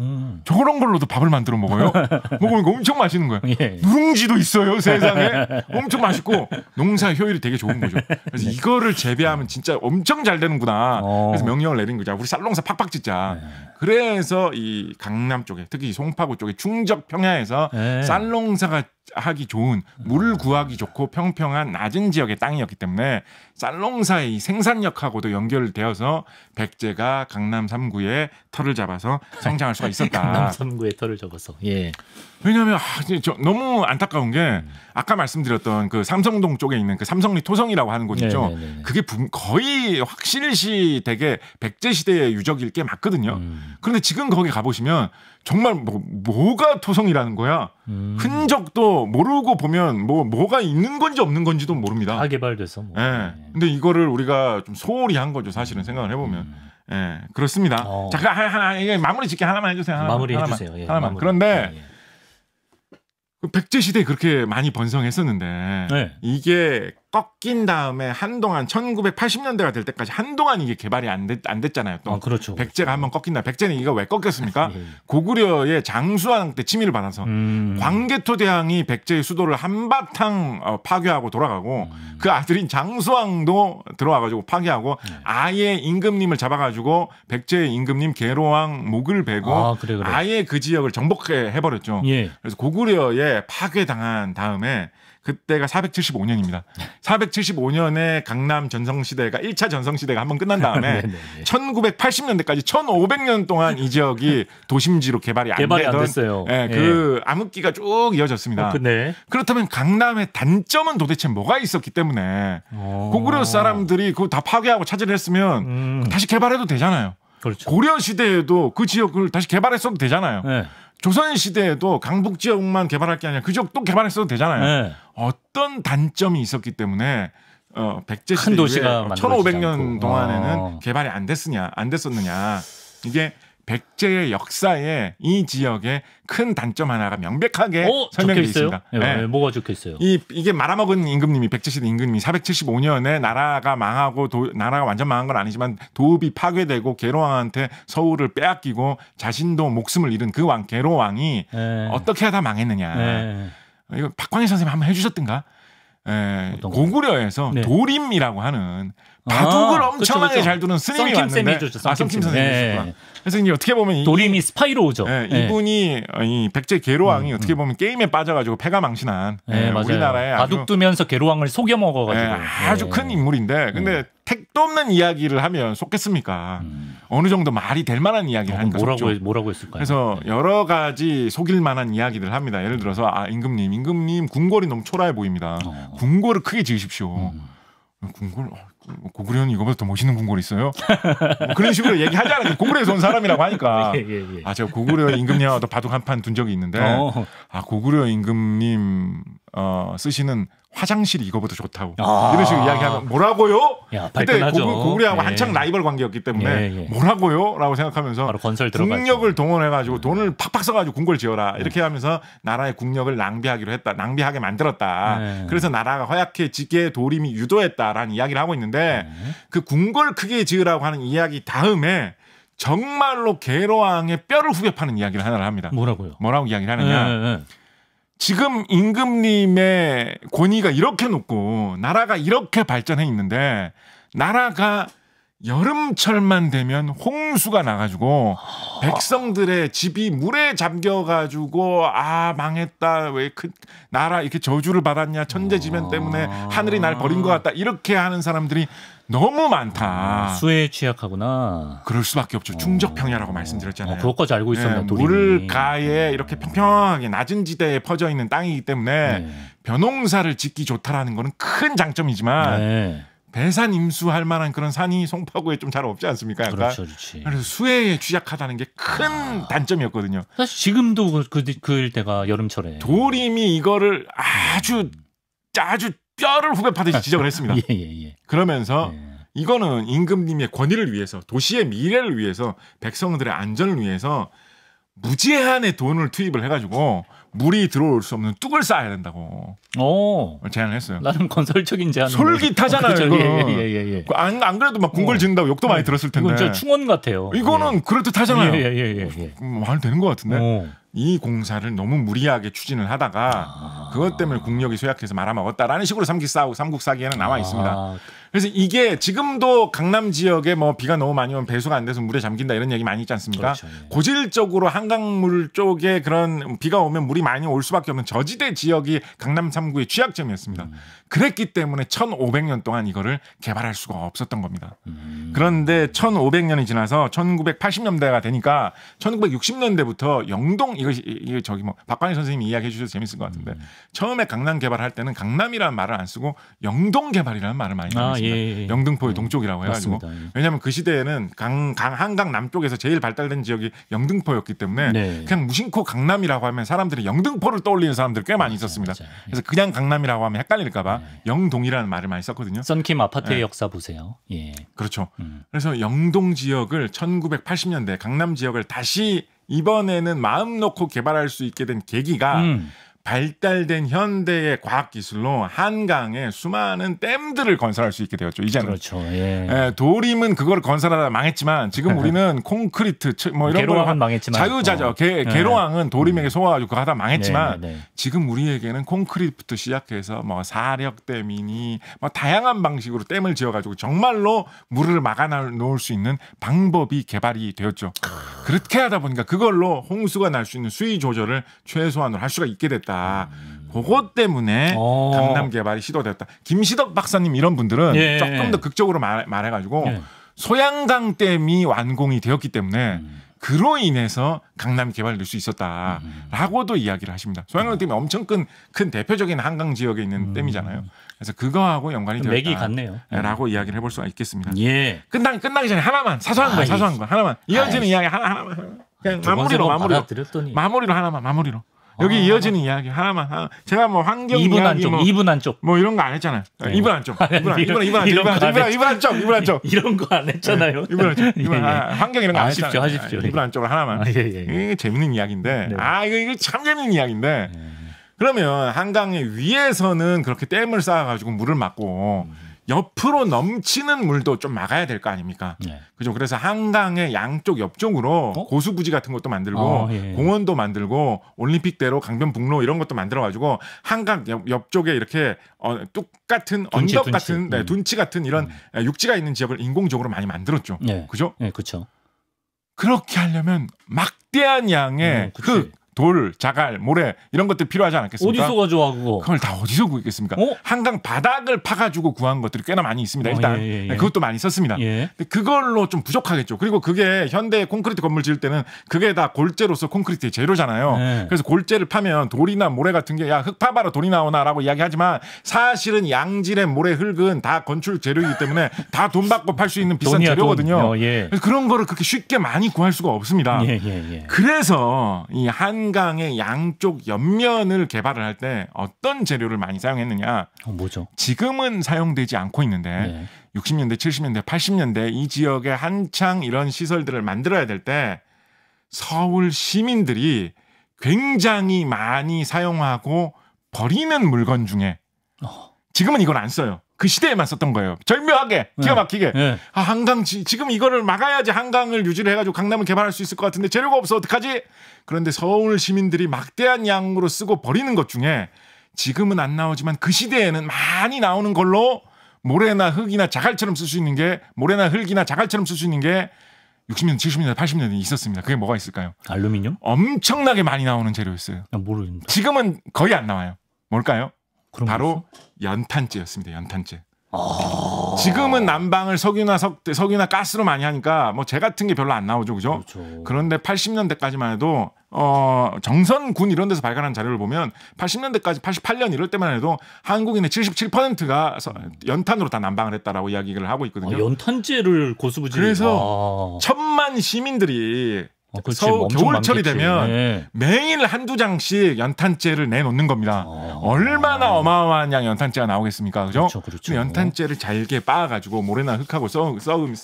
저런 걸로도 밥을 만들어 먹어요? 먹으니까 엄청 맛있는 거예요. 누룽지도 있어요, 세상에. 엄청 맛있고 농사 효율이 되게 좋은 거죠. 그래서 이거를 재배하면 진짜 엄청 잘 되는구나. 그래서 명령을 내린 거죠. 우리 쌀 농사 팍팍 짓자. 그래서 이 강남 쪽에 특히 송파구 쪽에 충적 평야에서 쌀 농사가 하기 좋은 물 구하기 좋고 평평한 낮은 지역의 땅이었기 때문에 쌀농사의 이 생산력하고도 연결되어서 백제가 강남 3구에 털을 잡아서 성장할 수가 있었다. 강남 3구에 털을 잡아서. 왜냐하면 너무 안타까운 게 아까 말씀드렸던 그 삼성동 쪽에 있는 그 삼성리 토성이라고 하는 곳 있죠. 그게 거의 확실시 되게 백제 시대의 유적일 게 맞거든요. 그런데 지금 거기 가보시면 정말 뭐가 토성이라는 거야. 흔적도 모르고 보면 뭐가 있는 건지 없는 건지도 모릅니다. 다 개발돼서. 근데 이거를 우리가 좀 소홀히 한 거죠. 사실은 생각을 해보면. 그렇습니다. 잠깐 이게 마무리 짓게 하나만 해주세요. 마무리 해주세요. 하나만. 그런데 백제 시대에 그렇게 많이 번성했었는데 이게 꺾인 다음에 한동안 1980년대가 될 때까지 한동안 이게 개발이 안 됐잖아요. 또 그렇죠. 백제가 한번 꺾인다. 백제는 이거 왜 꺾였습니까? 고구려의 장수왕 때 침입을 받아서 광개토 대왕이 백제의 수도를 한바탕 파괴하고 돌아가고 그 아들인 장수왕도 들어와가지고 파괴하고 아예 임금님을 잡아가지고 백제의 임금님 계로왕 목을 베고 아예 그 지역을 정복해버렸죠. 그래서 고구려에 파괴당한 다음에 그때가 475년입니다. 475년에 강남 전성시대가 1차 전성시대가 한번 끝난 다음에 1980년대까지 1500년 동안 이 지역이 도심지로 개발이 안 됐어요. 그 암흑기가 쭉 이어졌습니다. 그렇다면 강남의 단점은 도대체 뭐가 있었기 때문에 고구려 사람들이 그거 다 파괴하고 차지를 했으면 다시 개발해도 되잖아요. 그렇죠. 고려 시대에도 그 지역을 다시 개발했어도 되잖아요. 조선 시대에도 강북 지역만 개발할 게 아니라 그 지역 또 개발했어도 되잖아요. 어떤 단점이 있었기 때문에 백제 시대 1500년 동안에는 개발이 안 됐었느냐. 이게 백제의 역사에 이 지역에 큰 단점 하나가 명백하게 설명되어 있습니다. 뭐가 적혀 있어요? 이게 말아먹은 임금님이 백제 시대 임금님이 475년에 나라가 망하고 나라가 완전 망한 건 아니지만 도읍이 파괴되고 계로왕한테 서울을 빼앗기고 자신도 목숨을 잃은 그 왕 계로왕이 어떻게 하다 망했느냐. 이거 박광희 선생님 한번 해주셨던가? 고구려에서 도림이라고 하는 바둑을 아, 엄청나게 그쵸. 잘 두는 스님이 썬킴 왔는데 쌤이 줬죠, 썬킴 썬킴 쌤. 선생님이셨구나. 예. 그래서 이제 어떻게 보면 도림이 스파이로우죠. 이분이 이 백제 계로왕이 어떻게 보면 게임에 빠져가지고 패가 망신한 맞아요. 우리나라의 바둑 두면서 계로왕을 속여 먹어가지고 아주 큰 인물인데 근데 택도 없는 이야기를 하면 속겠습니까? 어느 정도 말이 될 만한 이야기를 하니까 속죠. 뭐라고 했을까요? 그래서 여러 가지 속일 만한 이야기를 합니다. 예를 들어서 임금님 궁궐이 너무 초라해 보입니다. 궁궐을 크게 지으십시오. 궁궐 고구려는 이거보다 더 멋있는 궁궐이 있어요? 뭐 그런 식으로 얘기하잖아요. 고구려에서 온 사람이라고 하니까 제가 고구려 임금님하고도 바둑 한 판 둔 적이 있는데 고구려 임금님 쓰시는 화장실이 이거보다 좋다고 이런 식으로 이야기하면 뭐라고요? 야, 그때 발끈하죠. 고구려하고 한창 라이벌 관계였기 때문에 뭐라고요? 라고 생각하면서 바로 건설 들어가죠. 국력을 동원해가지고 돈을 팍팍 써가지고 궁궐 지어라 이렇게 하면서 나라의 국력을 낭비하게 만들었다. 그래서 나라가 허약해지게 도림이 유도했다라는 이야기를 하고 있는데 그 궁궐 크게 지으라고 하는 이야기 다음에 정말로 계로왕의 뼈를 후벼 파는 이야기를 하나를 합니다. 뭐라고 이야기를 하느냐. 지금 임금님의 권위가 이렇게 높고 나라가 이렇게 발전해 있는데 나라가 여름철만 되면 홍수가 나가지고 백성들의 집이 물에 잠겨가지고 망했다 왜 나라 이렇게 저주를 받았냐 천재지변 때문에 하늘이 날 버린 것 같다 이렇게 하는 사람들이 너무 많다. 수혜에 취약하구나. 그럴 수밖에 없죠. 충적평야라고 말씀드렸잖아요. 그것까지 알고 있었네요. 물가에 이렇게 평평하게 낮은 지대에 퍼져 있는 땅이기 때문에 벼농사를 짓기 좋다라는 거는 큰 장점이지만 배산 임수할 만한 그런 산이 송파구에 좀 잘 없지 않습니까? 약간. 그렇죠. 그래서 수혜에 취약하다는 게 큰 단점이었거든요. 사실 지금도 그 일대가 여름철에 도림이 이거를 아주 뼈를 후벼 파듯이 지적을 했습니다. 그러면서 이거는 임금님의 권위를 위해서 도시의 미래를 위해서 백성들의 안전을 위해서 무제한의 돈을 투입을 해가지고 물이 들어올 수 없는 뚝을 쌓아야 된다고 제안을 했어요. 나름 건설적인 제안. 솔깃하잖아요. 그렇죠. 안 그래도 막 궁궐 짓는다고 욕도 많이 들었을 텐데. 이건 진짜 충원 같아요. 이거는 그럴듯하잖아요. 말 되는 것 같은데. 이 공사를 너무 무리하게 추진을 하다가 그것 때문에 국력이 쇠약해서 말아먹었다라는 식으로 삼국사기에는 나와 있습니다. 그래서 이게 지금도 강남 지역에 뭐 비가 너무 많이 오면 배수가 안 돼서 물에 잠긴다 이런 얘기 많이 있지 않습니까? 그렇죠. 고질적으로 한강물 쪽에 그런 비가 오면 물이 많이 올 수밖에 없는 저지대 지역이 강남 3구의 취약점이었습니다. 그랬기 때문에 1500년 동안 이거를 개발할 수가 없었던 겁니다. 그런데 1500년이 지나서 1980년대가 되니까 1960년대부터 영동 이거 저기 뭐 박광일 선생님이 이야기해 주셔서 재밌을 것 같은데 처음에 강남 개발할 때는 강남이라는 말을 안 쓰고 영동 개발이라는 말을 많이 했습니다. 영등포의 동쪽이라고 해가지고 왜냐하면 그 시대에는 한강 남쪽에서 제일 발달된 지역이 영등포였기 때문에 그냥 무심코 강남이라고 하면 사람들이 영등포를 떠올리는 사람들이 꽤 많이 있었습니다. 그래서 그냥 강남이라고 하면 헷갈릴까봐 영동이라는 말을 많이 썼거든요. 썬킴 아파트의 역사 보세요. 그렇죠. 그래서 영동 지역을 1980년대 강남 지역을 다시 이번에는 마음 놓고 개발할 수 있게 된 계기가 발달된 현대의 과학기술로 한강에 수많은 댐들을 건설할 수 있게 되었죠. 이제는. 그렇죠. 도림은 그걸 건설하다 망했지만 지금 우리는 콘크리트 뭐 이런 계로왕은 망했지만 자유자적 계로왕은 도림에게 속아가지고 그거 하다 망했지만 지금 우리에게는 콘크리트부터 시작해서 뭐 사력댐이니 뭐 다양한 방식으로 댐을 지어가지고 정말로 물을 막아놓을 수 있는 방법이 개발이 되었죠. 그렇게 하다 보니까 그걸로 홍수가 날 수 있는 수위 조절을 최소한으로 할 수가 있게 됐다. 그것 때문에 강남 개발이 시도됐다. 김시덕 박사님 이런 분들은 조금 더 극적으로 말해가지고 소양강 댐이 완공이 되었기 때문에 그로 인해서 강남 개발될 수 있었다라고도 이야기를 하십니다. 소양강 댐이 엄청 큰 대표적인 한강 지역에 있는 댐이잖아요. 그래서 그거하고 연관이 되었다. 맥이 같네요. 라고 이야기를 해볼 수가 있겠습니다. 끝나기 전에 하나만 사소한 거 하나만 이어지는 이야기 하나만 그냥 마무리로 하나만 마무리로. 여기 이어지는 이야기 하나만. 제가 뭐 환경 2분 이야기 안쪽, 2분 안쪽. 뭐 이런 거 안 했잖아요. 2분 안쪽. 2분 안쪽. 이런 거 안 했잖아요. 2분 안쪽. 환경 이런 거 안 하십시오. 2분 안쪽으로 하나만. 이게 재밌는 이야기인데. 이거 참 재밌는 이야기인데. 그러면 한강의 위에서는 그렇게 댐을 쌓아가지고 물을 막고 옆으로 넘치는 물도 좀 막아야 될 거 아닙니까? 네. 그죠? 그래서 한강의 양쪽 옆쪽으로 고수부지 같은 것도 만들고 예. 공원도 만들고 올림픽대로 강변북로 이런 것도 만들어가지고 한강 옆쪽에 이렇게 똑같은 둔치, 언덕 둔치. 같은 둔치 같은 이런 육지가 있는 지역을 인공적으로 많이 만들었죠. 네. 그죠? 네, 그렇죠. 그렇게 하려면 막대한 양의 흙, 돌, 자갈, 모래 이런 것들 필요하지 않겠습니까? 어디서 가져와 그거? 그걸 다 어디서 구했겠습니까? 한강 바닥을 파가지고 구한 것들이 꽤나 많이 있습니다. 일단 그것도 많이 썼습니다. 근데 그걸로 좀 부족하겠죠. 그리고 그게 현대 콘크리트 건물 지을 때는 그게 다 골재로서 콘크리트의 재료잖아요. 그래서 골재를 파면 돌이나 모래 같은 게 야, 흙 파봐라 돌이 나오나라고 이야기하지만 사실은 양질의 모래 흙은 다 건축 재료이기 때문에 다 돈 받고 팔 수 있는 비싼 재료거든요. 그래서 그런 거를 그렇게 쉽게 많이 구할 수가 없습니다. 그래서 이 한강의 양쪽 옆면을 개발을 할 때 어떤 재료를 많이 사용했느냐? 뭐죠? 지금은 사용되지 않고 있는데 60년대, 70년대, 80년대 이 지역에 한창 이런 시설들을 만들어야 될 때 서울 시민들이 굉장히 많이 사용하고 버리는 물건 중에 지금은 이걸 안 써요. 그 시대에만 썼던 거예요. 절묘하게 기가 막히게. 한강 지금 이거를 막아야지 한강을 유지를 해가지고 강남을 개발할 수 있을 것 같은데 재료가 없어 어떡하지? 그런데 서울 시민들이 막대한 양으로 쓰고 버리는 것 중에 지금은 안 나오지만 그 시대에는 많이 나오는 걸로 모래나 흙이나 자갈처럼 쓸 수 있는 게 모래나 흙이나 자갈처럼 쓸 수 있는 게 60년대, 70년대, 80년대 있었습니다. 그게 뭐가 있을까요? 알루미늄? 엄청나게 많이 나오는 재료였어요. 모르겠는데. 지금은 거의 안 나와요. 뭘까요? 바로 있어? 연탄재였습니다. 연탄재. 지금은 난방을 석유나 가스로 많이 하니까 뭐 재 같은 게 별로 안 나오죠, 그죠? 그런데 80년대까지만 해도 정선군 이런 데서 발간한 자료를 보면 80년대까지 88년 이럴 때만 해도 한국인의 77%가 연탄으로 다 난방을 했다라고 이야기를 하고 있거든요. 연탄재를 고수부지. 그래서 천만 시민들이 겨울철이 되면 매일 한두 장씩 연탄재를 내놓는 겁니다. 얼마나 어마어마한 양의 연탄재가 나오겠습니까? 그죠? 그렇죠. 연탄재를 잘게 빻아가지고 모래나 흙하고 섞으면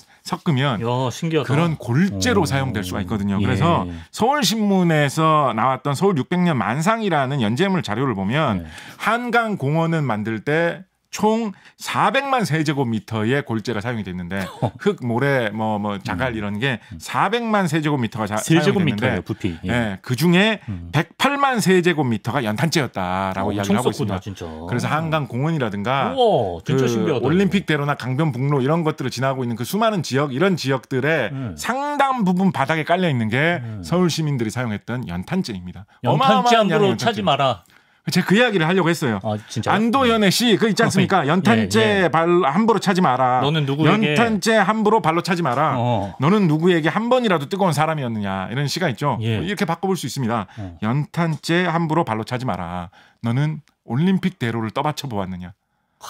신기하다. 그런 골재로 사용될 수가 있거든요. 그래서 서울신문에서 나왔던 서울 600년 만상이라는 연재물 자료를 보면 한강공원은 만들 때 총 400만 세제곱미터의 골재가 사용이 됐는데 흙, 모래, 자갈 이런 게 400만 세제곱미터가 사용이 됐는데 부피. 그 중에 108만 세제곱미터가 연탄재였다라고 이야기를 하고 있습니다. 진짜. 그래서 한강공원이라든가 진짜 신기하다. 올림픽대로나 강변북로 이런 것들을 지나고 있는 그 수많은 지역 이런 지역들의 상당 부분 바닥에 깔려 있는 게 서울 시민들이 사용했던 연탄재입니다. 연탄재 함부로 차지 마라. 제가 그 이야기를 하려고 했어요. 안도현의 시 그 있지 않습니까? 연탄재 함부로 차지 마라. 너는 누구에게 연탄재 함부로 발로 차지 마라. 너는 누구에게 한 번이라도 뜨거운 사람이었느냐 이런 시가 있죠. 이렇게 바꿔볼 수 있습니다. 연탄재 함부로 발로 차지 마라. 너는 올림픽 대로를 떠받쳐 보았느냐.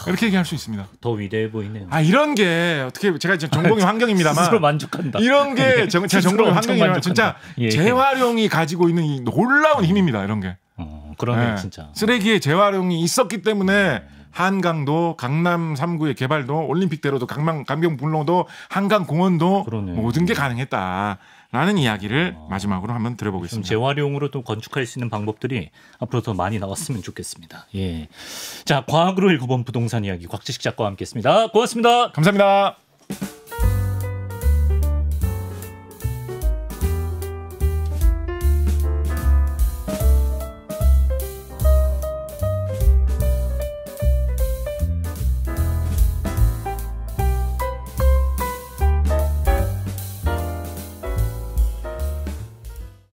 이렇게 얘기할 수 있습니다. 더 위대해 보이네요. 이런 게 어떻게 제가 이제 전공이 환경입니다만 스스로 만족한다. 이런 게 제가 전공이 환경이지만 진짜 재활용이 가지고 있는 이 놀라운 힘입니다. 이런 게. 그러네 진짜. 쓰레기의 재활용이 있었기 때문에 한강도 강남 3구의 개발도 올림픽대로도 강변북로도 한강공원도 모든 게 가능했다라는 이야기를 마지막으로 한번 들어보겠습니다. 재활용으로 또 건축할 수 있는 방법들이 앞으로 더 많이 나왔으면 좋겠습니다. 자, 과학으로 읽어본 부동산 이야기 곽지식 작가와 함께했습니다. 고맙습니다. 감사합니다.